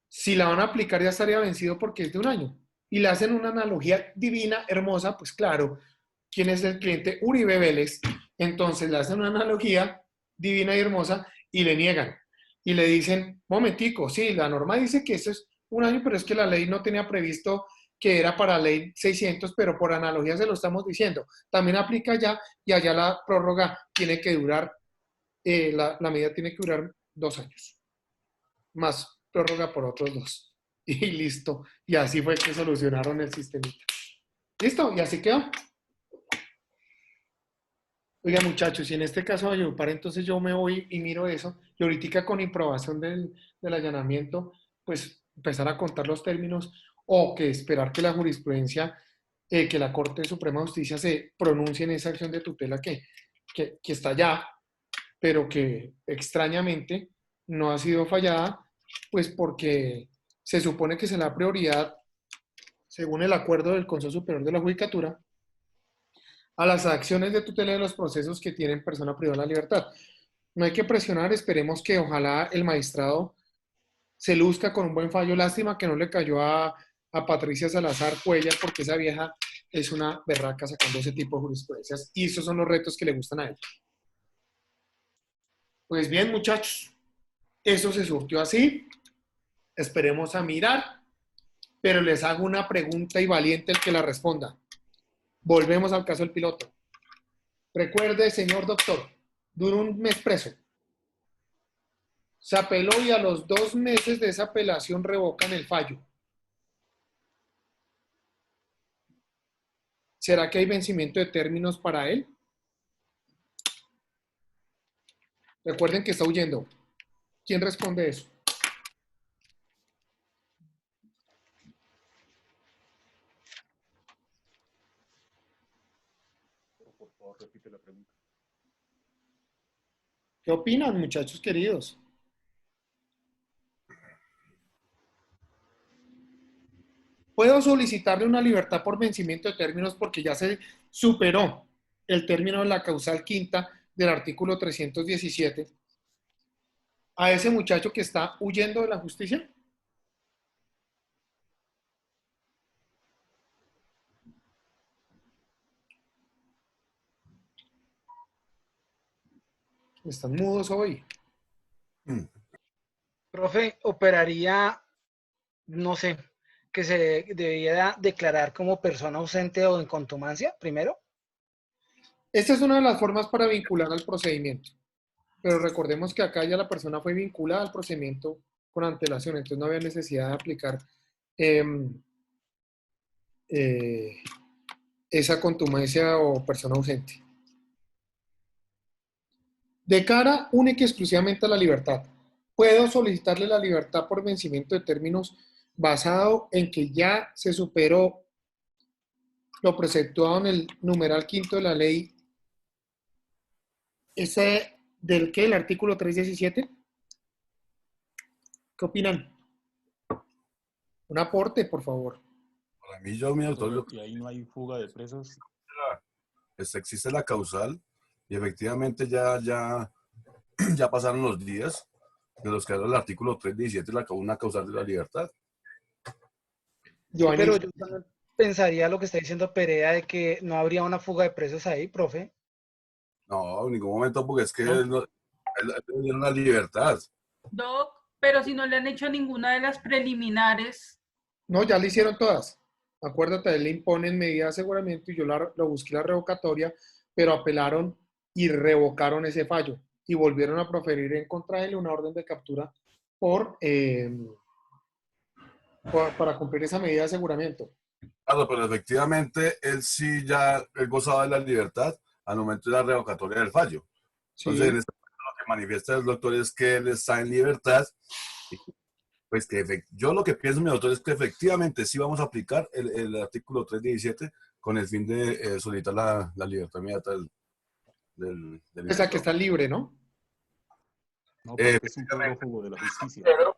si la van a aplicar ya estaría vencido porque es de un año. Y le hacen una analogía divina, hermosa, pues claro, ¿quién es el cliente? Uribe Vélez. Entonces le hacen una analogía divina y hermosa y le niegan. Y le dicen, momentico, sí, la norma dice que eso es un año, pero es que la ley no tenía previsto que era para ley 600, pero por analogía se lo estamos diciendo. También aplica allá y allá la prórroga tiene que durar, la medida tiene que durar 2 años. Más prórroga por otros 2. Y listo. Y así fue que solucionaron el sistemita. Listo, y así quedó. Oiga, muchachos, y en este caso de Ayupar, entonces yo me voy y miro eso, y ahorita con improbación del allanamiento, pues empezar a contar los términos, o que esperar que la jurisprudencia, que la Corte Suprema de Justicia se pronuncie en esa acción de tutela que está allá, pero que extrañamente no ha sido fallada, pues porque se supone que se le da prioridad, según el acuerdo del Consejo Superior de la Judicatura, a las acciones de tutela de los procesos que tienen persona privada de la libertad. No hay que presionar, esperemos que ojalá el magistrado se luzca con un buen fallo. Lástima que no le cayó a Patricia Salazar Cuellar, porque esa vieja es una berraca sacando ese tipo de jurisprudencias, y esos son los retos que le gustan a ella. Pues bien, muchachos, eso se surtió así. Esperemos a mirar, pero les hago una pregunta y valiente el que la responda. Volvemos al caso del piloto. Recuerde, señor doctor, duró un mes preso. Se apeló y a los 2 meses de esa apelación revocan el fallo. ¿Será que hay vencimiento de términos para él? Recuerden que está huyendo. ¿Quién responde eso? Por favor, repite la pregunta. ¿Qué opinan, muchachos queridos? Puedo solicitarle una libertad por vencimiento de términos porque ya se superó el término de la causal quinta del artículo 317 a ese muchacho que está huyendo de la justicia. Están mudos hoy. Profe, operaría, no sé, que se debiera declarar como persona ausente o en contumacia primero. Esta es una de las formas para vincular al procedimiento. Pero recordemos que acá ya la persona fue vinculada al procedimiento con antelación, entonces no había necesidad de aplicar esa contumacia o persona ausente. De cara única y exclusivamente a la libertad, puedo solicitarle la libertad por vencimiento de términos basado en que ya se superó lo preceptuado en el numeral quinto de la ley, ese del que el artículo 317. ¿Qué opinan? Un aporte, por favor. Para mí, yo, mi autor, Y ahí no hay fuga de presos. existe la causal y efectivamente ya pasaron los días de los que habla el artículo 317, una causal de la libertad. Giovanni, Pero yo también pensaría lo que está diciendo Perea de que no habría una fuga de presos ahí, profe. No, en ningún momento, porque es que ¿no? él tiene una libertad. Doc, pero si no le han hecho ninguna de las preliminares, No, ya le hicieron todas. Acuérdate, él le imponen medida de aseguramiento y yo lo busqué la revocatoria, pero apelaron y revocaron ese fallo y volvieron a proferir en contra de él una orden de captura para cumplir esa medida de aseguramiento. Claro, pero efectivamente él sí él gozaba de la libertad al momento de la revocatoria del fallo. Sí. Entonces, en este momento lo que manifiesta el doctor es que él está en libertad. Pues que yo lo que pienso, mi doctor, es que efectivamente sí vamos a aplicar el artículo 317 con el fin de solicitar la libertad inmediata del O sea, que está libre, ¿no? No, porque es un prófugo de la justicia. Pero,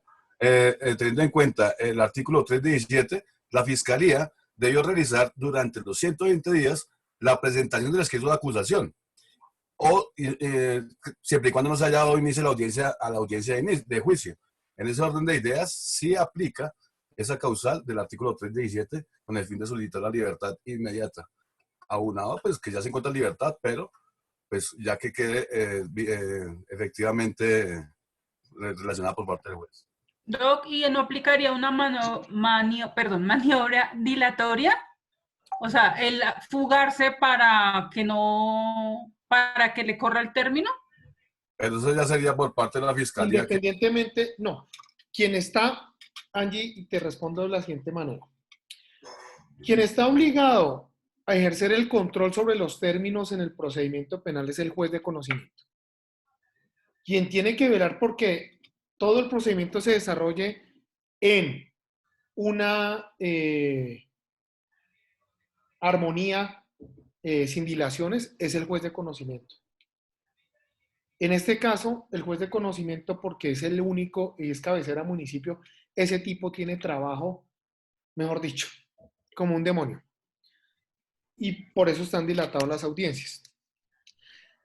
teniendo en cuenta el artículo 317, la Fiscalía debió realizar durante los 120 días la presentación del escrito de acusación, o siempre y cuando no se haya dado inicio a la audiencia de juicio. En ese orden de ideas, sí aplica esa causal del artículo 317 con el fin de solicitar la libertad inmediata. Aunado, pues que ya se encuentra en libertad, pero pues ya que quede efectivamente relacionada por parte del juez. Doc, ¿y no aplicaría una maniobra dilatoria? O sea, el fugarse para que le corra el término. Pero eso ya sería por parte de la Fiscalía. Independientemente, no. Quien está, Angie, y te respondo de la siguiente manera. Quien está obligado a ejercer el control sobre los términos en el procedimiento penal es el juez de conocimiento. Quien tiene que velar porque todo el procedimiento se desarrolle en una armonía sin dilaciones es el juez de conocimiento. En este caso, el juez de conocimiento, porque es el único y es cabecera municipio, ese tipo tiene trabajo, mejor dicho, como un demonio. Y por eso están dilatadas las audiencias.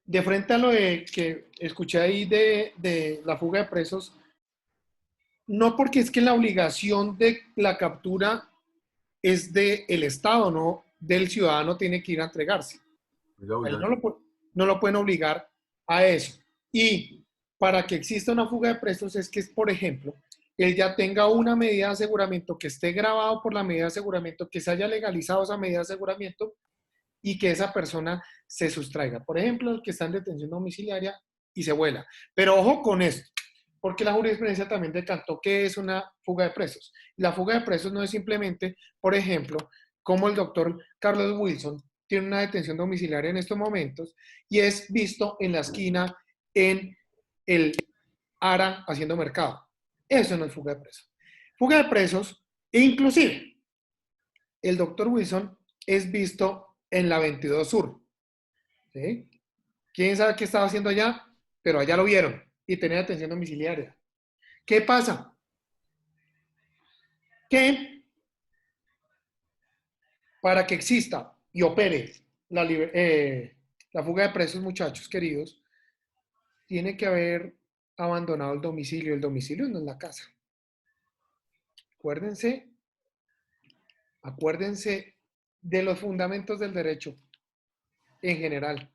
De frente a lo que escuché ahí de la fuga de presos, no porque es que la obligación de la captura es del Estado, no del ciudadano, tiene que ir a entregarse. Ahí no lo pueden obligar a eso. Y para que exista una fuga de presos es que, por ejemplo, él ya tenga una medida de aseguramiento, que esté grabado por la medida de aseguramiento, que se haya legalizado esa medida de aseguramiento y que esa persona se sustraiga. Por ejemplo, el que está en detención domiciliaria y se vuela. Pero ojo con esto, porque la jurisprudencia también decantó que es una fuga de presos. La fuga de presos no es simplemente, por ejemplo, como el doctor Carlos Wilson tiene una detención domiciliaria en estos momentos y es visto en la esquina en el ARA haciendo mercado. Eso no es fuga de presos. Fuga de presos, e inclusive el doctor Wilson es visto en la 22 Sur. ¿Sí? ¿Quién sabe qué estaba haciendo allá? Pero allá lo vieron y tenía detención domiciliaria. ¿Qué pasa? Que para que exista y opere la fuga de presos, muchachos queridos, tiene que haber abandonado el domicilio. El domicilio no es la casa. Acuérdense de los fundamentos del derecho en general.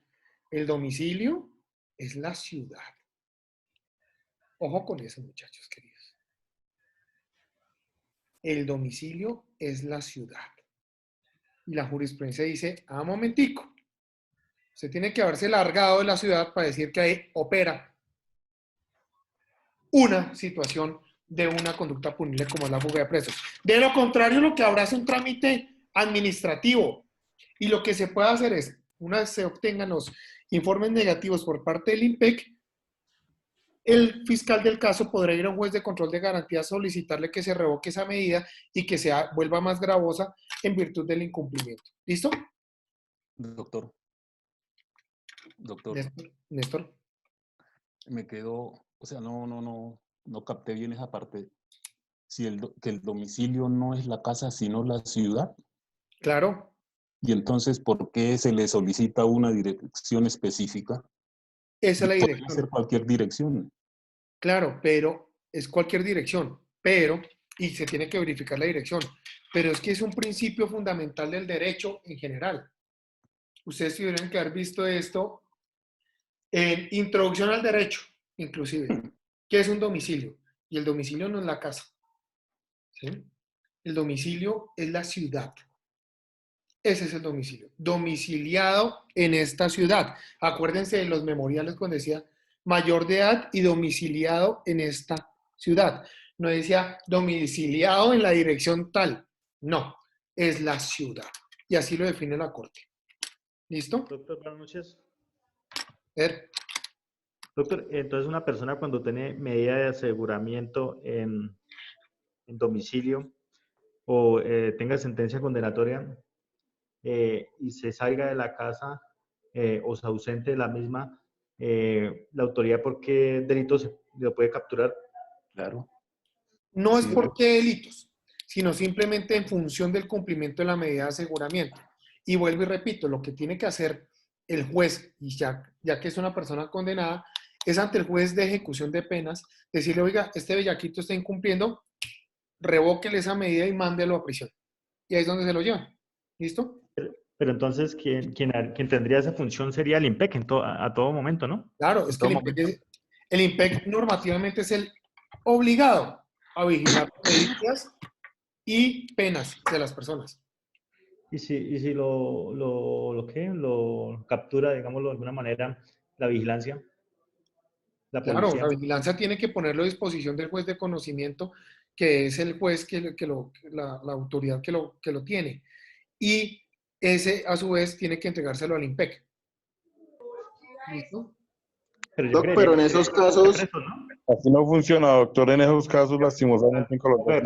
El domicilio es la ciudad. Ojo con eso, muchachos queridos. El domicilio es la ciudad. Y la jurisprudencia dice, momentico, se tiene que haberse largado de la ciudad para decir que ahí opera una situación de una conducta punible como es la fuga de presos. De lo contrario, lo que habrá es un trámite administrativo. Y lo que se puede hacer es, una vez se obtengan los informes negativos por parte del INPEC, el fiscal del caso podrá ir a un juez de control de garantías, solicitarle que se revoque esa medida y que se vuelva más gravosa en virtud del incumplimiento. ¿Listo? Doctor. Doctor, Néstor. me quedo, o sea, no capté bien esa parte. Si que el domicilio no es la casa, sino la ciudad. Claro. Y entonces, ¿por qué se le solicita una dirección específica? Esa es la Podría dirección. ser cualquier dirección. Claro, pero es cualquier dirección, pero, y se tiene que verificar la dirección, pero es que es un principio fundamental del derecho en general. Ustedes tuvieran que haber visto esto en Introducción al Derecho, inclusive. ¿Qué es un domicilio? Y el domicilio no es la casa. ¿Sí? El domicilio es la ciudad. Ese es el domicilio. Domiciliado en esta ciudad. Acuérdense de los memoriales cuando decía mayor de edad y domiciliado en esta ciudad. No decía domiciliado en la dirección tal. No, es la ciudad. Y así lo define la Corte. ¿Listo? Doctor, buenas noches. Doctor, entonces una persona cuando tiene medida de aseguramiento en domicilio o tenga sentencia condenatoria y se salga de la casa o se ausente de la misma, la autoridad, ¿por qué delitos lo puede capturar? Claro. No es por qué delitos, sino simplemente en función del cumplimiento de la medida de aseguramiento. Y vuelvo y repito, lo que tiene que hacer el juez, y ya que es una persona condenada, es ante el juez de ejecución de penas, decirle, oiga, este bellaquito está incumpliendo, revóquele esa medida y mándelo a prisión. Y ahí es donde se lo llevan. ¿Listo? Pero entonces, ¿quién tendría esa función sería el INPEC a todo momento, ¿no? Claro, es que el INPEC normativamente es el obligado a vigilar medidas y penas de las personas. ¿Y si lo captura, digámoslo de alguna manera, la vigilancia? La claro, policía. la vigilancia tiene que ponerlo a disposición del juez de conocimiento, que es el juez la autoridad que lo tiene. Y ese, a su vez, tiene que entregárselo al INPEC. ¿Listo? Pero en esos casos... Así no funciona, doctor, en esos casos, lastimosamente en Colombia.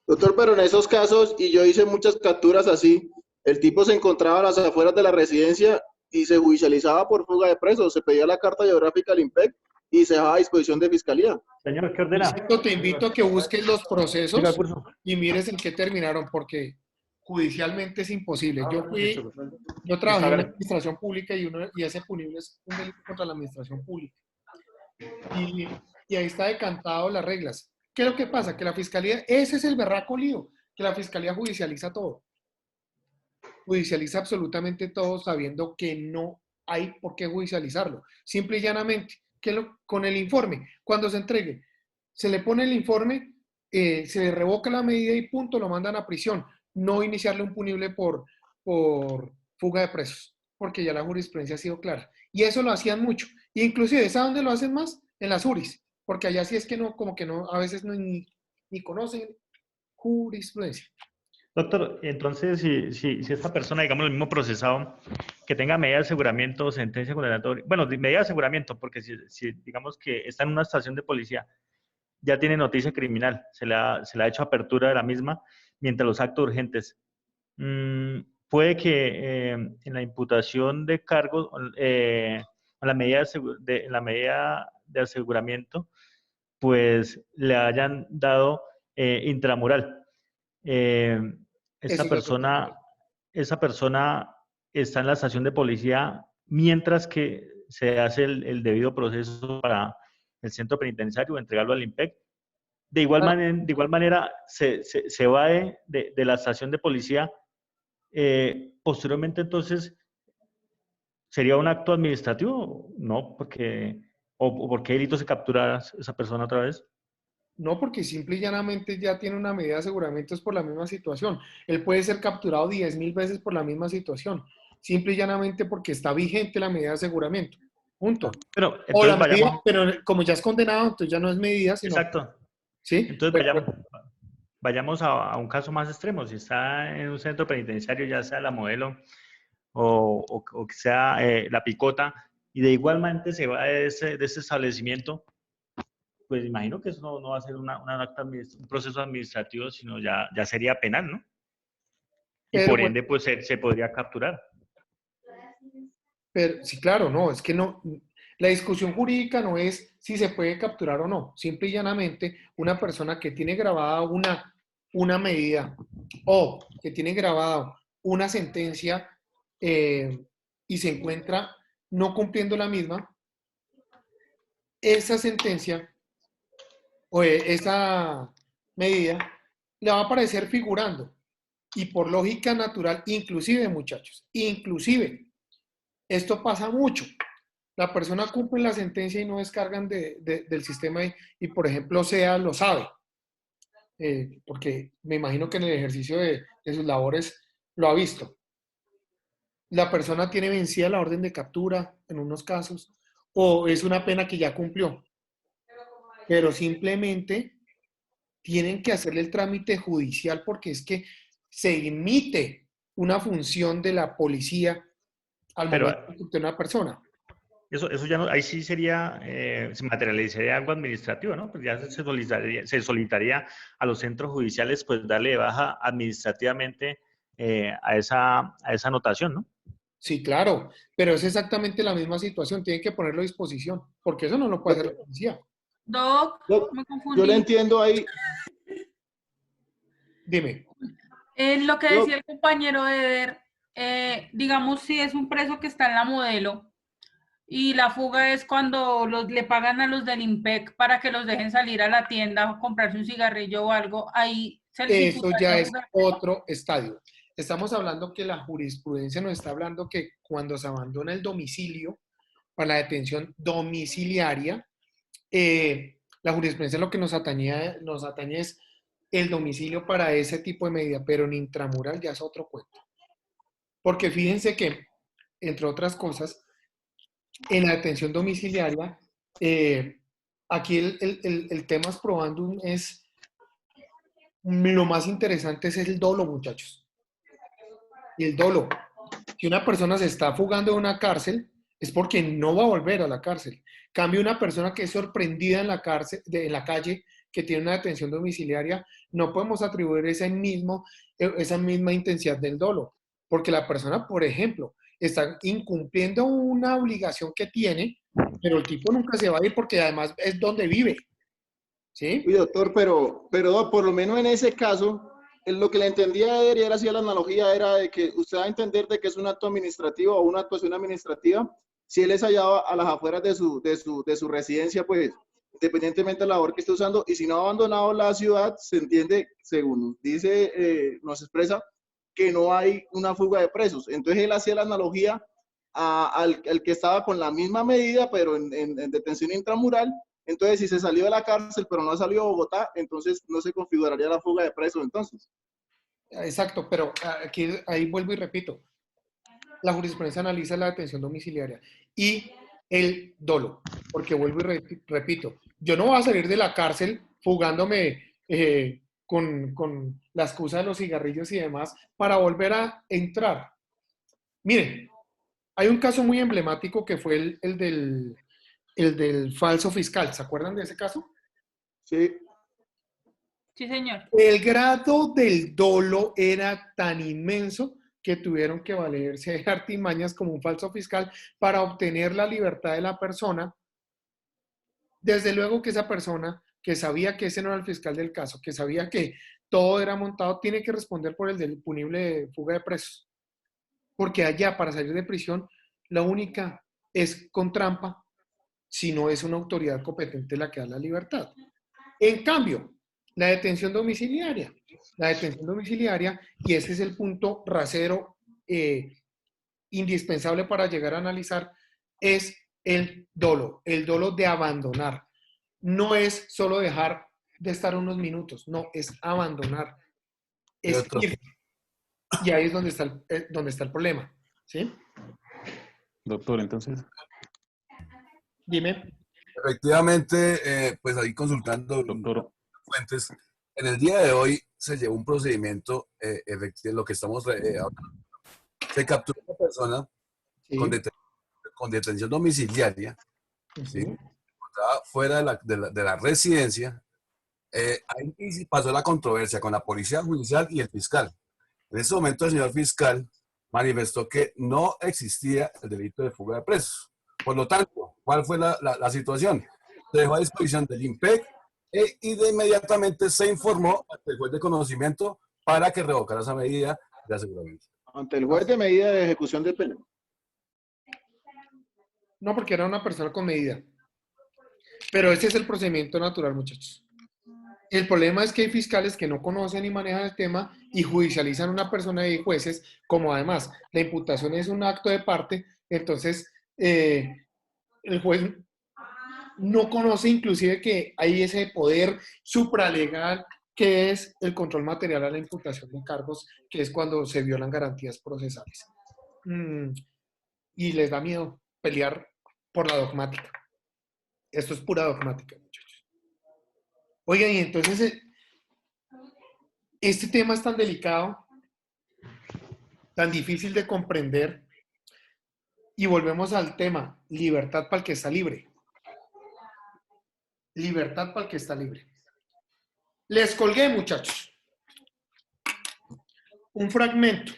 Doctor, pero en esos casos, y yo hice muchas capturas así, el tipo se encontraba a las afueras de la residencia y se judicializaba por fuga de presos, se pedía la carta geográfica al INPEC y se dejaba a disposición de fiscalía. Señor, ¿qué ordena? Te invito a que busques los procesos y mires en qué terminaron, porque judicialmente es imposible. Yo trabajé en la administración pública y ese punible es un delito contra la administración pública. Y ahí está decantado las reglas. ¿Qué es lo que pasa? Que la fiscalía, ese es el berraco lío, que la fiscalía judicializa todo. Judicializa absolutamente todo sabiendo que no hay por qué judicializarlo. Simple y llanamente, con el informe, cuando se entregue, se le pone el informe, se le revoca la medida y punto, lo mandan a prisión. No iniciarle un punible por fuga de presos, porque ya la jurisprudencia ha sido clara. Y eso lo hacían mucho. E inclusive, ¿saben dónde lo hacen más? En las juris, porque allá sí es que no, como que no, a veces no ni conocen jurisprudencia. Doctor, entonces, si esta persona, digamos, el mismo procesado, que tenga medida de aseguramiento o sentencia condenatoria, bueno, medida de aseguramiento, porque si digamos que está en una estación de policía, ya tiene noticia criminal, se le ha hecho apertura de la misma, mientras los actos urgentes. Puede que en la imputación de cargos, en la medida de aseguramiento, pues le hayan dado intramural. Esa persona está en la estación de policía mientras que se hace el debido proceso para el centro penitenciario o entregarlo al INPEC. De igual manera, se va de la estación de policía. Posteriormente, entonces, ¿sería un acto administrativo? No, porque ¿por qué delito se captura esa persona otra vez? No, porque simple y llanamente ya tiene una medida de aseguramiento es por la misma situación. Él puede ser capturado 10.000 veces por la misma situación. Simple y llanamente porque está vigente la medida de aseguramiento. Punto. Pero, o la medida, pero como ya es condenado, entonces ya no es medida, sino... Exacto. ¿Sí? Entonces Pero, vayamos a un caso más extremo. Si está en un centro penitenciario, ya sea la Modelo o que sea la Picota, y de igualmente se va de ese establecimiento, pues imagino que eso no va a ser un proceso administrativo, sino ya sería penal, ¿no? Y pero, por bueno, ende, pues se podría capturar. pero sí, claro, no, es que no, la discusión jurídica no es si se puede capturar o no. Simple y llanamente, una persona que tiene grabada una medida o que tiene grabada una sentencia y se encuentra no cumpliendo la misma, esa sentencia o esa medida le va a aparecer figurando. Y por lógica natural, inclusive muchachos, inclusive, esto pasa mucho. La persona cumple la sentencia y no descargan del sistema y, por ejemplo, SEA lo sabe, porque me imagino que en el ejercicio de sus labores lo ha visto. La persona tiene vencida la orden de captura en unos casos o es una pena que ya cumplió, pero simplemente tienen que hacerle el trámite judicial porque es que se emite una función de la policía al Pero momento de capturar a una persona. eso ya no, ahí sí sería, se materializaría algo administrativo, ¿no? Pues ya se solicitaría a los centros judiciales, pues darle de baja administrativamente a esa anotación, ¿no? Sí, claro, pero es exactamente la misma situación, tienen que ponerlo a disposición, porque eso no lo puede hacer la policía. Doc, Yo, me yo le confundí. entiendo ahí. Dime. En lo que Yo, decía el compañero Eder, digamos, si es un preso que está en la Modelo y la fuga es cuando le pagan a los del IMPEC para que los dejen salir a la tienda a comprarse un cigarrillo o algo, ahí se les Eso ya imputaría es fuga. otro estadio. Estamos hablando que la jurisprudencia nos está hablando que cuando se abandona el domicilio para la detención domiciliaria, la jurisprudencia lo que nos atañe es el domicilio para ese tipo de medida, pero en intramural ya es otro cuento. Porque fíjense que, entre otras cosas, en la detención domiciliaria, aquí el tema es probando es lo más interesante es el dolo, muchachos. Y el dolo. Si una persona se está fugando de una cárcel, es porque no va a volver a la cárcel. Cambio una persona que es sorprendida en la cárcel, en la calle, que tiene una detención domiciliaria, no podemos atribuir esa misma intensidad del dolo. Porque la persona, por ejemplo, está incumpliendo una obligación que tiene, pero el tipo nunca se va a ir porque además es donde vive. ¿Sí? uy, doctor, pero por lo menos en ese caso, en lo que le entendía a Eder y él hacía la analogía era de que usted va a entender de que es un acto administrativo o una actuación administrativa si él es hallado a las afueras de su residencia, pues independientemente de la labor que esté usando, y si no ha abandonado la ciudad, se entiende, según dice, nos expresa, que no hay una fuga de presos. Entonces él hacía la analogía al que estaba con la misma medida, pero en detención intramural. Entonces, si se salió de la cárcel, pero no salió a Bogotá, entonces no se configuraría la fuga de presos, entonces. Exacto, pero aquí ahí vuelvo y repito. La jurisprudencia analiza la detención domiciliaria y el dolo, porque vuelvo y repito, yo no voy a salir de la cárcel fugándome con la excusa de los cigarrillos y demás para volver a entrar. Miren, hay un caso muy emblemático que fue el del falso fiscal. ¿Se acuerdan de ese caso? Sí. Sí, señor. El grado del dolo era tan inmenso que tuvieron que valerse de artimañas como un falso fiscal para obtener la libertad de la persona. Desde luego que esa persona que sabía que ese no era el fiscal del caso, que sabía que todo era montado, tiene que responder por el del punible de fuga de presos. Porque allá, para salir de prisión, la única es con trampa, si no es una autoridad competente la que da la libertad. En cambio, la detención domiciliaria, y ese es el punto rasero indispensable para llegar a analizar, es el dolo de abandonar. No es solo dejar de estar unos minutos, no, es abandonar, es ir. Y ahí es donde está el problema. ¿Sí? Doctor, entonces. Dime. Efectivamente, pues ahí consultando. Doctor, fuentes, en el día de hoy se llevó un procedimiento efectivo, lo que estamos hablando. Se capturó a una persona con, Sí. con detención domiciliaria, ¿sí? Ujú. Estaba fuera de la residencia. Ahí pasó la controversia con la policía judicial y el fiscal. En ese momento el señor fiscal manifestó que no existía el delito de fuga de presos. Por lo tanto, ¿cuál fue la situación? Se dejó a disposición del IMPEC y de inmediatamente se informó ante el juez de conocimiento para que revocara esa medida de aseguramiento. Ante el juez de medida de ejecución de pena. No, porque era una persona con medida. Pero ese es el procedimiento natural, muchachos. El problema es que hay fiscales que no conocen y manejan el tema y judicializan a una persona y jueces, como además la imputación es un acto de parte, entonces el juez no conoce inclusive que hay ese poder supralegal que es el control material a la imputación de cargos, que es cuando se violan garantías procesales. Y les da miedo pelear por la dogmática. Esto es pura dogmática, muchachos. Oigan, y entonces este tema es tan delicado, tan difícil de comprender, y volvemos al tema, libertad para el que está libre. Libertad para el que está libre. Les colgué, muchachos, un fragmento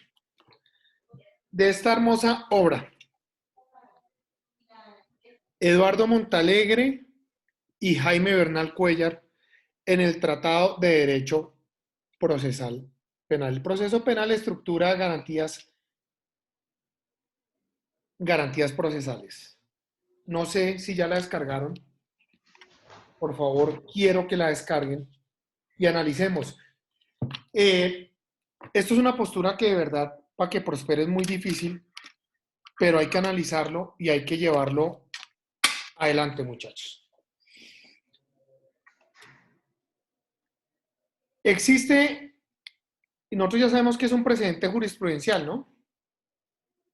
de esta hermosa obra. Eduardo Montalegre y Jaime Bernal Cuellar en el Tratado de Derecho Procesal Penal. El proceso penal estructura garantías procesales. No sé si ya la descargaron. Por favor, quiero que la descarguen y analicemos. Esto es una postura que de verdad, para que prospere es muy difícil, pero hay que analizarlo y hay que llevarlo adelante, muchachos. Existe, y nosotros ya sabemos que es un precedente jurisprudencial, ¿no?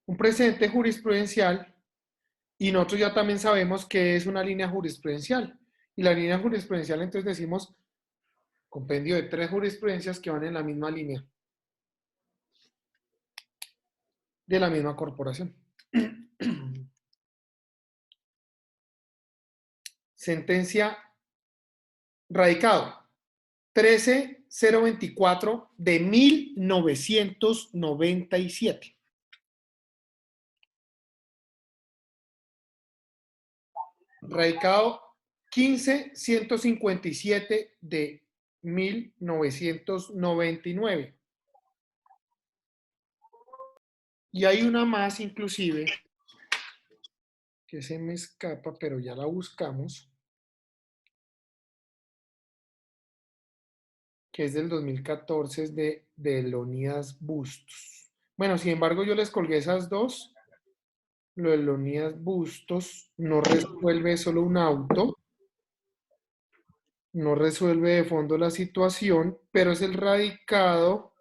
Un precedente jurisprudencial, y nosotros ya también sabemos que es una línea jurisprudencial. Y la línea jurisprudencial, entonces decimos, compendio de 3 jurisprudencias que van en la misma línea, de la misma corporación. Sentencia radicado 13.024 de 1997. Radicado 15.157 de 1999. Y hay una más inclusive que se me escapa, pero ya la buscamos, que es del 2014, es de Leonidas Bustos. Bueno, sin embargo, yo les colgué esas dos. Lo de Leonidas Bustos no resuelve solo un auto, no resuelve de fondo la situación, pero es el radicado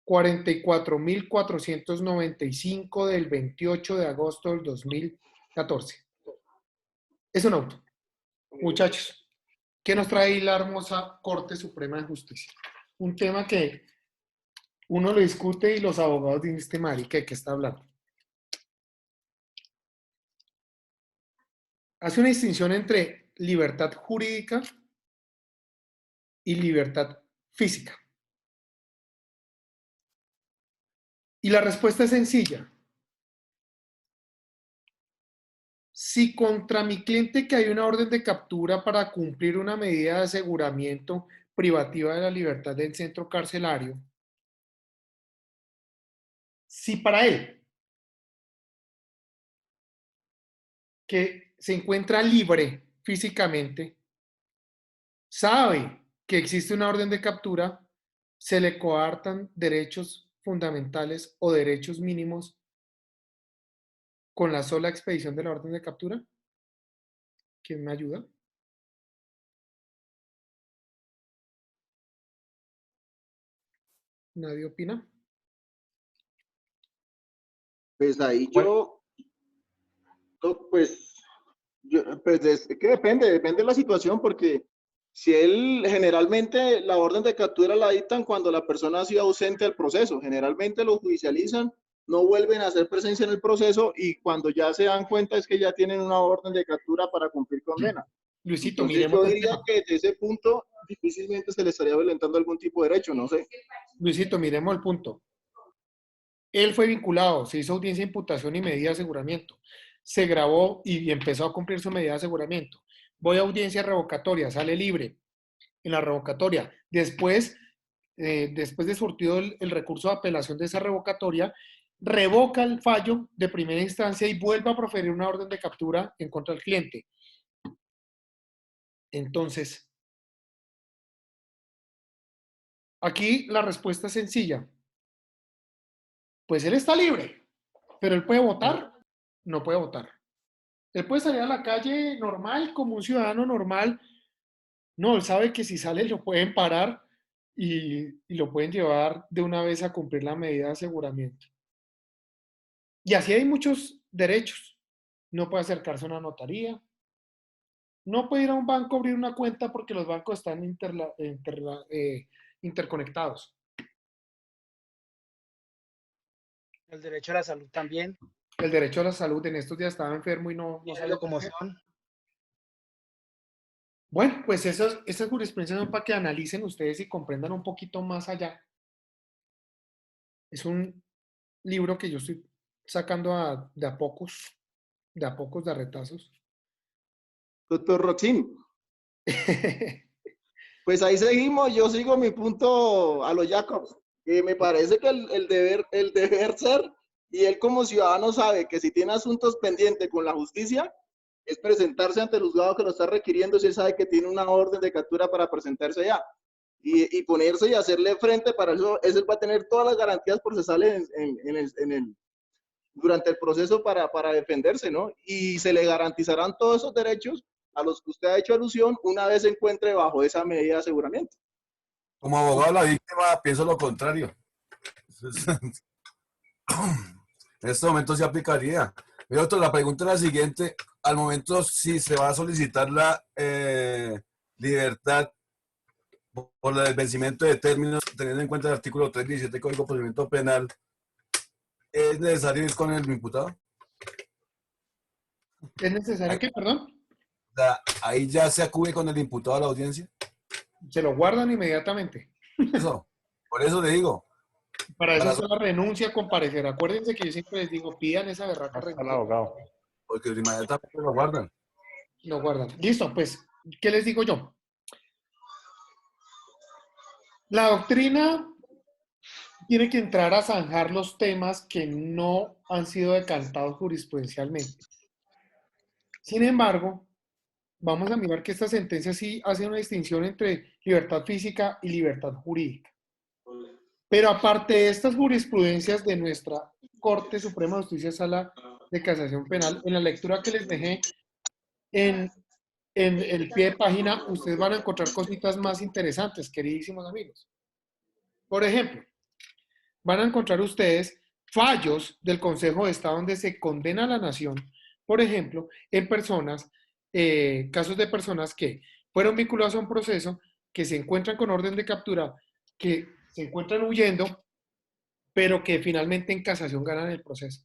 44.495 del 28 de agosto del 2014. Es un auto. Muchachos, ¿qué nos trae la hermosa Corte Suprema de Justicia? Un tema que uno lo discute y los abogados dicen, este marica, ¿de qué está hablando? Hace una distinción entre libertad jurídica y libertad física. Y la respuesta es sencilla. Si contra mi cliente que hay una orden de captura para cumplir una medida de aseguramiento privativa de la libertad del centro carcelario, si para él, que se encuentra libre físicamente, sabe que existe una orden de captura, se le coartan derechos fundamentales o derechos mínimos con la sola expedición de la orden de captura. ¿Quién me ayuda? ¿Nadie opina? Pues ahí pues, que depende de la situación, porque Si él, generalmente la orden de captura la dictan cuando la persona ha sido ausente del proceso. Generalmente lo judicializan, no vuelven a hacer presencia en el proceso y cuando ya se dan cuenta es que ya tienen una orden de captura para cumplir condena. Luisito, Entonces miremos yo el diría tema. que desde ese punto difícilmente se le estaría violentando algún tipo de derecho, no sé. Luisito, miremos el punto. Él fue vinculado, se hizo audiencia de imputación y medida de aseguramiento. Se grabó y empezó a cumplir su medida de aseguramiento. Voy a audiencia revocatoria, sale libre en la revocatoria. Después de surtido el recurso de apelación de esa revocatoria, revoca el fallo de primera instancia y vuelve a proferir una orden de captura en contra del cliente. Entonces, aquí la respuesta es sencilla. Pues él está libre, pero él puede votar, no puede votar. Él puede salir a la calle normal, como un ciudadano normal. No, él sabe que si sale lo pueden parar y lo pueden llevar de una vez a cumplir la medida de aseguramiento. Y así hay muchos derechos. No puede acercarse a una notaría. No puede ir a un banco a abrir una cuenta porque los bancos están interconectados. El derecho a la salud también. El derecho a la salud, en estos días estaba enfermo y no La sabía. locomoción. Bueno, pues esas jurisprudencias son para que analicen ustedes y comprendan un poquito más allá. Es un libro que yo estoy sacando de a pocos, de retazos. Doctor Roxín. Pues ahí seguimos, yo sigo mi punto a los Jacobs. Me parece que el deber ser, y él como ciudadano sabe que si tiene asuntos pendientes con la justicia, es presentarse ante el juzgado que lo está requiriendo si él sabe que tiene una orden de captura para presentarse allá. Y ponerse y hacerle frente, para eso él va a tener todas las garantías procesales durante el proceso para defenderse, ¿no? Y se le garantizarán todos esos derechos a los que usted ha hecho alusión una vez se encuentre bajo esa medida de aseguramiento. Como abogado de la víctima, pienso lo contrario. En este momento se aplicaría. Pero la pregunta es la siguiente. Al momento, si se va a solicitar la libertad por el vencimiento de términos, teniendo en cuenta el artículo 317 del Código de Procedimiento Penal, ¿es necesario ir con el imputado? ¿Es necesario que, perdón? O sea, ahí ya se acude con el imputado a la audiencia. Se lo guardan inmediatamente. Eso, por eso le digo. Para eso es la renuncia a comparecer. Acuérdense que yo siempre les digo, pidan esa berraca renuncia. Abogado. Porque inmediatamente lo guardan. Lo guardan. Listo, pues, ¿qué les digo yo? La doctrina tiene que entrar a zanjar los temas que no han sido decantados jurisprudencialmente. Sin embargo, vamos a mirar que esta sentencia sí hace una distinción entre libertad física y libertad jurídica. Pero aparte de estas jurisprudencias de nuestra Corte Suprema de Justicia, Sala de Casación Penal, en la lectura que les dejé en el pie de página, ustedes van a encontrar cositas más interesantes, queridísimos amigos. Por ejemplo, van a encontrar ustedes fallos del Consejo de Estado donde se condena a la nación, por ejemplo, en personas, casos de personas que fueron vinculadas a un proceso, que se encuentran con orden de captura, que se encuentran huyendo, pero que finalmente en casación ganan el proceso.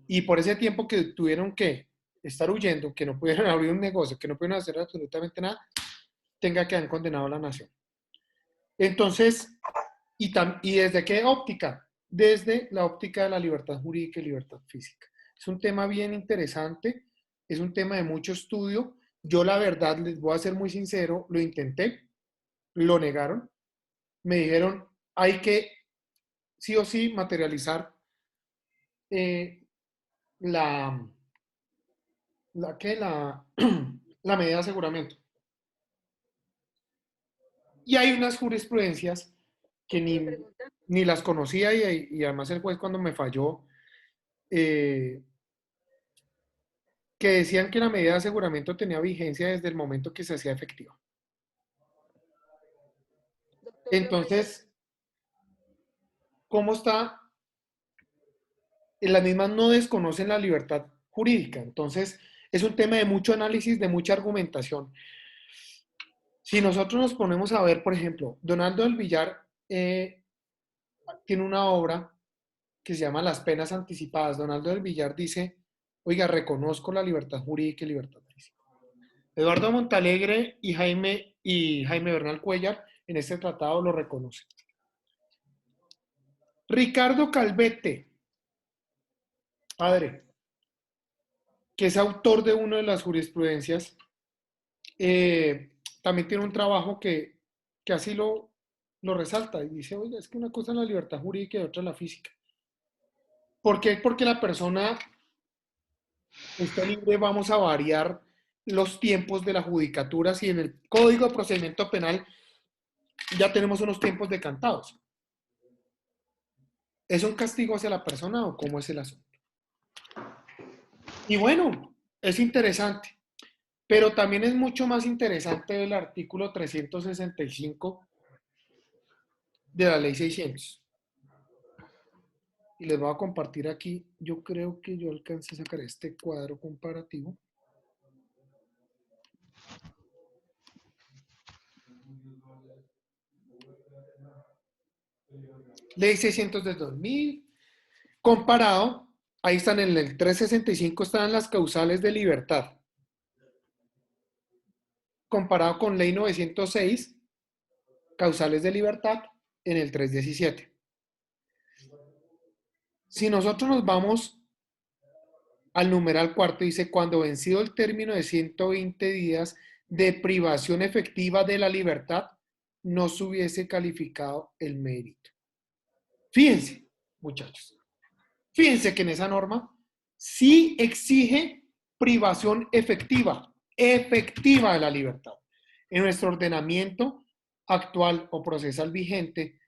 Y por ese tiempo que tuvieron que estar huyendo, que no pudieron abrir un negocio, que no pudieron hacer absolutamente nada, tenga que haber condenado a la nación. Entonces, ¿y desde qué óptica? Desde la óptica de la libertad jurídica y libertad física. Es un tema bien interesante, es un tema de mucho estudio. Yo la verdad, les voy a ser muy sincero, lo intenté, lo negaron, me dijeron, hay que sí o sí materializar la medida de aseguramiento. Y hay unas jurisprudencias que ni las conocía y además el juez cuando me falló, que decían que la medida de aseguramiento tenía vigencia desde el momento que se hacía efectiva. Entonces, ¿cómo está? Las mismas no desconocen la libertad jurídica. Entonces, Es un tema de mucho análisis, de mucha argumentación. Si nosotros nos ponemos a ver, por ejemplo, Donaldo del Villar tiene una obra que se llama Las penas anticipadas. Donaldo del Villar dice, oiga, reconozco la libertad jurídica y libertad física. Eduardo Montalegre y Jaime Bernal Cuellar en este tratado lo reconocen. Ricardo Calvete, padre, que es autor de una de las jurisprudencias, también tiene un trabajo que así lo resalta y dice, oiga, es que una cosa es la libertad jurídica y otra es la física. ¿Por qué? Porque la persona está libre, vamos a variar los tiempos de la judicatura. Si en el Código de Procedimiento Penal ya tenemos unos tiempos decantados. ¿Es un castigo hacia la persona o cómo es el asunto? Y bueno, es interesante, pero también es mucho más interesante el artículo 365 de la Ley 600. Y les voy a compartir aquí, yo creo que yo alcancé a sacar este cuadro comparativo. Ley 600 del 2000, comparado, ahí están en el 365, están las causales de libertad. Comparado con Ley 906, causales de libertad en el 317. Si nosotros nos vamos al numeral cuarto, dice, cuando vencido el término de 120 días de privación efectiva de la libertad, no se hubiese calificado el mérito. Fíjense, muchachos, fíjense que en esa norma sí exige privación efectiva de la libertad. En nuestro ordenamiento actual o procesal vigente,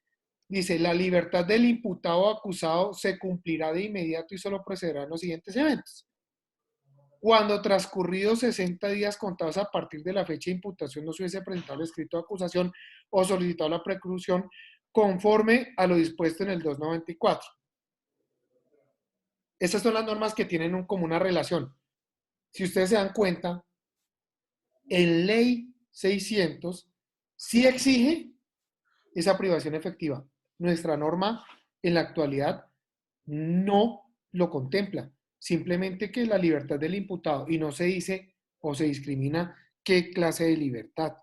dice, la libertad del imputado o acusado se cumplirá de inmediato y solo procederá en los siguientes eventos. Cuando transcurridos 60 días contados a partir de la fecha de imputación no se hubiese presentado el escrito de acusación o solicitado la preclusión conforme a lo dispuesto en el 294. Estas son las normas que tienen como una relación. Si ustedes se dan cuenta, en Ley 600 sí exige esa privación efectiva. Nuestra norma en la actualidad no lo contempla. Simplemente que la libertad del imputado, y no se dice o se discrimina qué clase de libertad.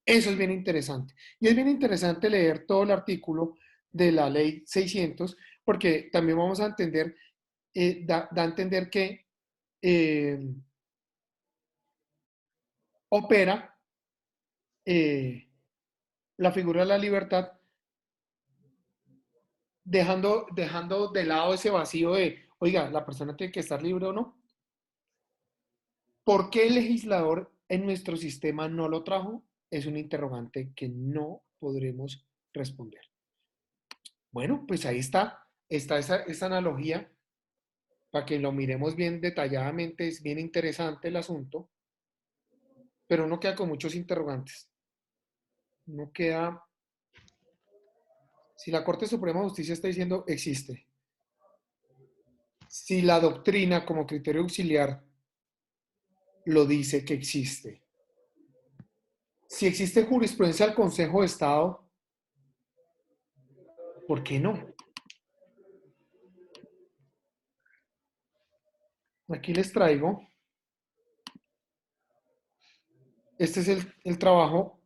Eso es bien interesante. Y es bien interesante leer todo el artículo de la Ley 600, porque también vamos a entender, da a entender que opera la figura de la libertad, dejando de lado ese vacío de, oiga, ¿la persona tiene que estar libre o no? ¿Por qué el legislador en nuestro sistema no lo trajo? Es un interrogante que no podremos responder. Bueno, pues ahí está esa analogía para que lo miremos bien detalladamente. Es bien interesante el asunto, pero uno queda con muchos interrogantes. Uno queda... Si la Corte Suprema de Justicia está diciendo existe, si la doctrina como criterio auxiliar lo dice que existe, si existe jurisprudencia del Consejo de Estado, ¿por qué no? Aquí les traigo, este es el trabajo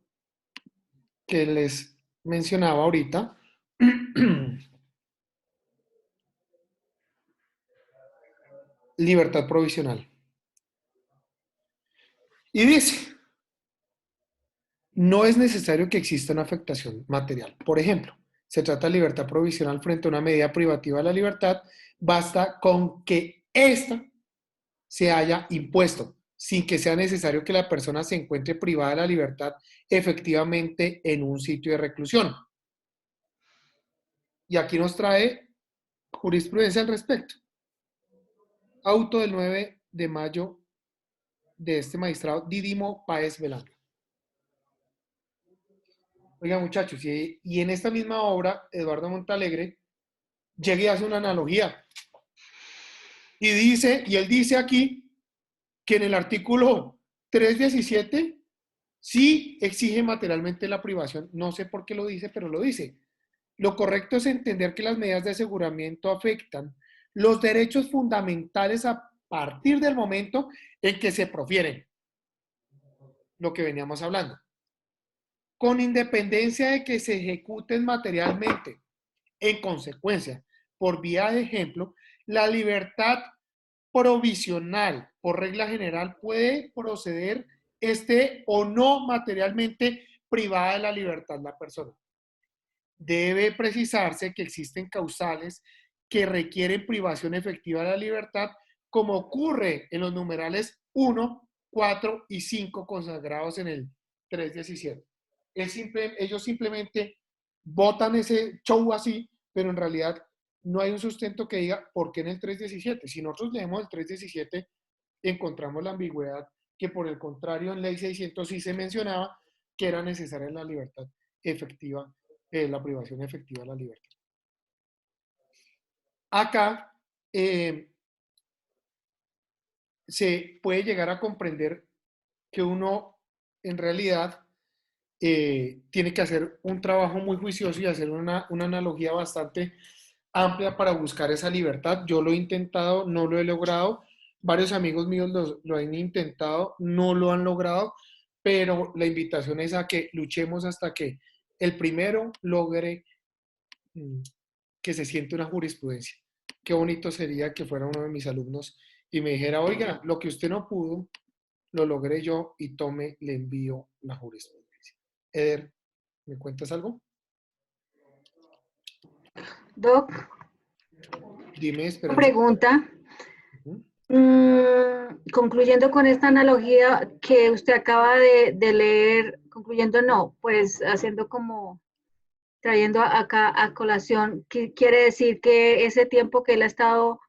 que les mencionaba ahorita. Libertad provisional. Y dice, no es necesario que exista una afectación material. Por ejemplo, se trata de libertad provisional frente a una medida privativa de la libertad, basta con que ésta se haya impuesto, sin que sea necesario que la persona se encuentre privada de la libertad efectivamente en un sitio de reclusión. Y aquí nos trae jurisprudencia al respecto. Auto del 9 de mayo de este magistrado Didimo Páez Velanga. Oiga, muchachos, y en esta misma obra, Eduardo Montalegre llega y hace una analogía. Y él dice aquí que en el artículo 317 sí exige materialmente la privación. No sé por qué lo dice, pero lo dice. Lo correcto es entender que las medidas de aseguramiento afectan los derechos fundamentales a partir del momento en que se profieren. Lo que veníamos hablando. Con independencia de que se ejecuten materialmente. En consecuencia, por vía de ejemplo, la libertad provisional, por regla general, puede proceder o no materialmente privada de la libertad la persona. Debe precisarse que existen causales que requieren privación efectiva de la libertad, como ocurre en los numerales 1, 4 y 5 consagrados en el 317. Ellos simplemente votan ese show así, pero en realidad no hay un sustento que diga por qué en el 317. Si nosotros leemos el 317, encontramos la ambigüedad que por el contrario en ley 600 sí se mencionaba que era necesaria la libertad efectiva, la privación efectiva de la libertad. Acá se puede llegar a comprender que uno en realidad tiene que hacer un trabajo muy juicioso y hacer una analogía bastante amplia para buscar esa libertad. Yo lo he intentado, no lo he logrado. Varios amigos míos lo han intentado, no lo han logrado, pero la invitación es a que luchemos hasta que el primero logre que se siente una jurisprudencia. Qué bonito sería que fuera uno de mis alumnos y me dijera, oiga, lo que usted no pudo, lo logré yo y tome, le envío la jurisprudencia. Eder, ¿me cuentas algo? Doc, Dime, espera. pregunta. Concluyendo con esta analogía que usted acaba de leer, concluyendo no, pues haciendo como, trayendo acá a colación, que quiere decir que ese tiempo que él ha estado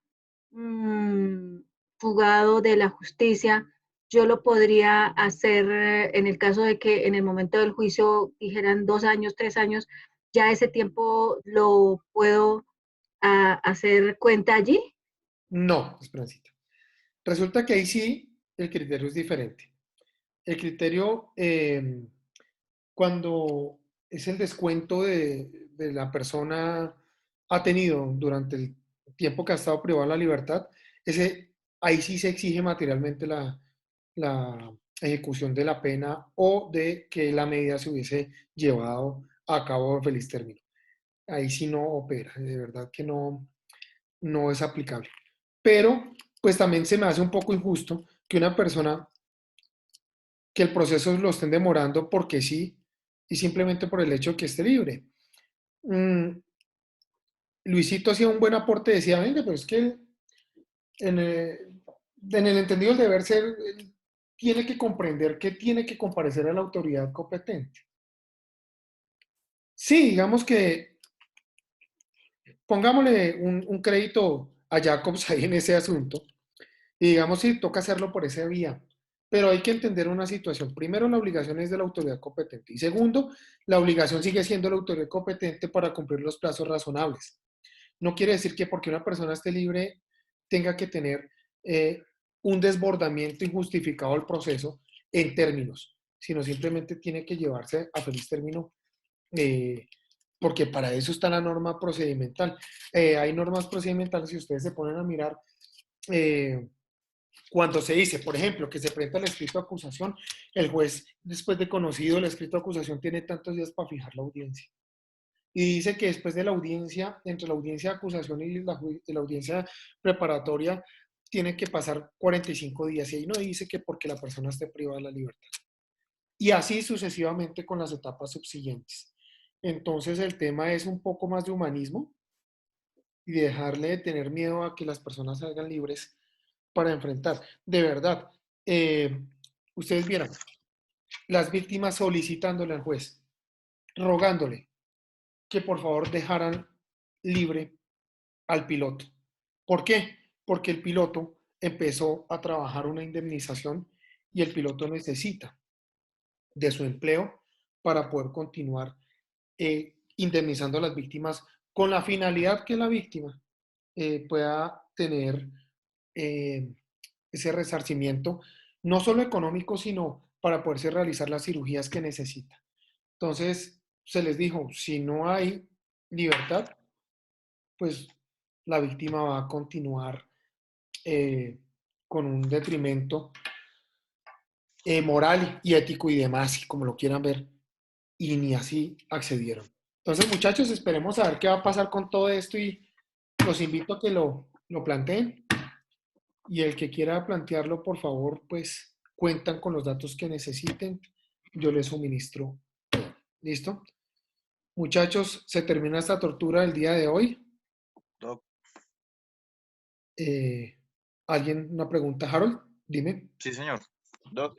fugado de la justicia, yo lo podría hacer en el caso de que en el momento del juicio dijeran 2 años, 3 años, ya ese tiempo lo puedo hacer cuenta allí. No, esperancita. Resulta que ahí sí el criterio es diferente. El criterio, cuando es el descuento de la persona ha tenido durante el tiempo que ha estado privado de la libertad, ahí sí se exige materialmente la ejecución de la pena o de que la medida se hubiese llevado a cabo en feliz término. Ahí sí no opera, de verdad que no es aplicable. Pero, pues también se me hace un poco injusto que una persona, que el proceso lo estén demorando porque sí, y simplemente por el hecho de que esté libre. Luisito hacía un buen aporte, decía, venga, pero es que en el entendido del deber ser, él tiene que comprender que tiene que comparecer a la autoridad competente. Sí, digamos que pongámosle un crédito a Jacobs ahí en ese asunto, y digamos si toca hacerlo por esa vía. Pero hay que entender una situación. Primero, la obligación es de la autoridad competente. Y segundo, la obligación sigue siendo la autoridad competente para cumplir los plazos razonables. No quiere decir que porque una persona esté libre tenga que tener un desbordamiento injustificado del proceso en términos, sino simplemente tiene que llevarse a feliz término, porque para eso está la norma procedimental. Hay normas procedimentales, si ustedes se ponen a mirar, cuando se dice, por ejemplo, que se presenta el escrito de acusación, el juez, después de conocido el escrito de acusación, tiene tantos días para fijar la audiencia. Y dice que después de la audiencia, entre la audiencia de acusación y la audiencia preparatoria, tiene que pasar 45 días. Y ahí no dice que porque la persona esté privada de la libertad. Y así sucesivamente con las etapas subsiguientes. Entonces el tema es un poco más de humanismo y dejarle de tener miedo a que las personas salgan libres para enfrentar. De verdad, ustedes vieron, las víctimas solicitándole al juez, rogándole que por favor dejaran libre al piloto. ¿Por qué? Porque el piloto empezó a trabajar una indemnización y el piloto necesita de su empleo para poder continuar indemnizando a las víctimas con la finalidad que la víctima pueda tener ese resarcimiento, no solo económico, sino para poderse realizar las cirugías que necesita. Entonces, se les dijo, si no hay libertad, pues la víctima va a continuar con un detrimento moral y ético y demás, como lo quieran ver, y ni así accedieron. Entonces, muchachos, esperemos a ver qué va a pasar con todo esto y los invito a que lo planteen. Y el que quiera plantearlo, por favor, pues cuentan con los datos que necesiten. Yo les suministro. ¿Listo? Muchachos, se termina esta tortura del día de hoy. Doc. ¿Alguien una pregunta, Harold? Dime. Sí, señor. Doc,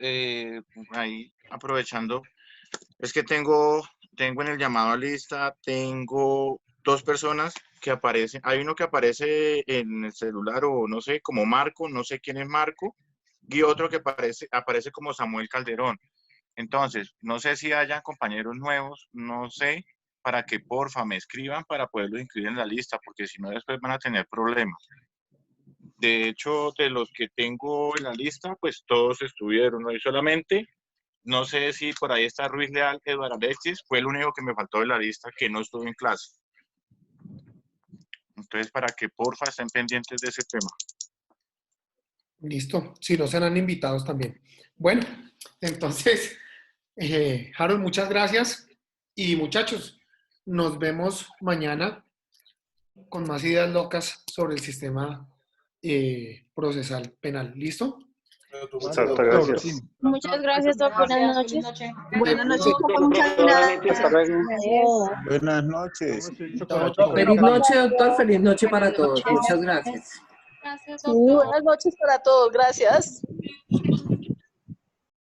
ahí aprovechando, es que tengo en el llamado a lista, tengo 2 personas que aparecen, hay uno que aparece en el celular o no sé, como Marco, no sé quién es Marco, y otro que aparece como Samuel Calderón. Entonces, no sé si hayan compañeros nuevos, no sé, para que porfa me escriban para poderlos incluir en la lista, porque si no después van a tener problemas. De hecho, de los que tengo en la lista, pues todos estuvieron, ¿no? Y solamente, no sé si por ahí está Ruiz Leal, Eduardo Alexis, fue el único que me faltó de la lista que no estuvo en clase. Entonces, para que porfa estén pendientes de ese tema. Listo. Si no serán invitados también. Bueno, entonces, Harold, muchas gracias. Y muchachos, nos vemos mañana con más ideas locas sobre el sistema procesal penal. ¿Listo? Muchas gracias. Muchas gracias, Doc. Buenas noches. Buenas noches, muchas gracias. Hasta luego. Buenas noches. Feliz noche, doctor. Feliz noche para todos. Muchas gracias. Gracias, doctor. Buenas noches para todos. Gracias.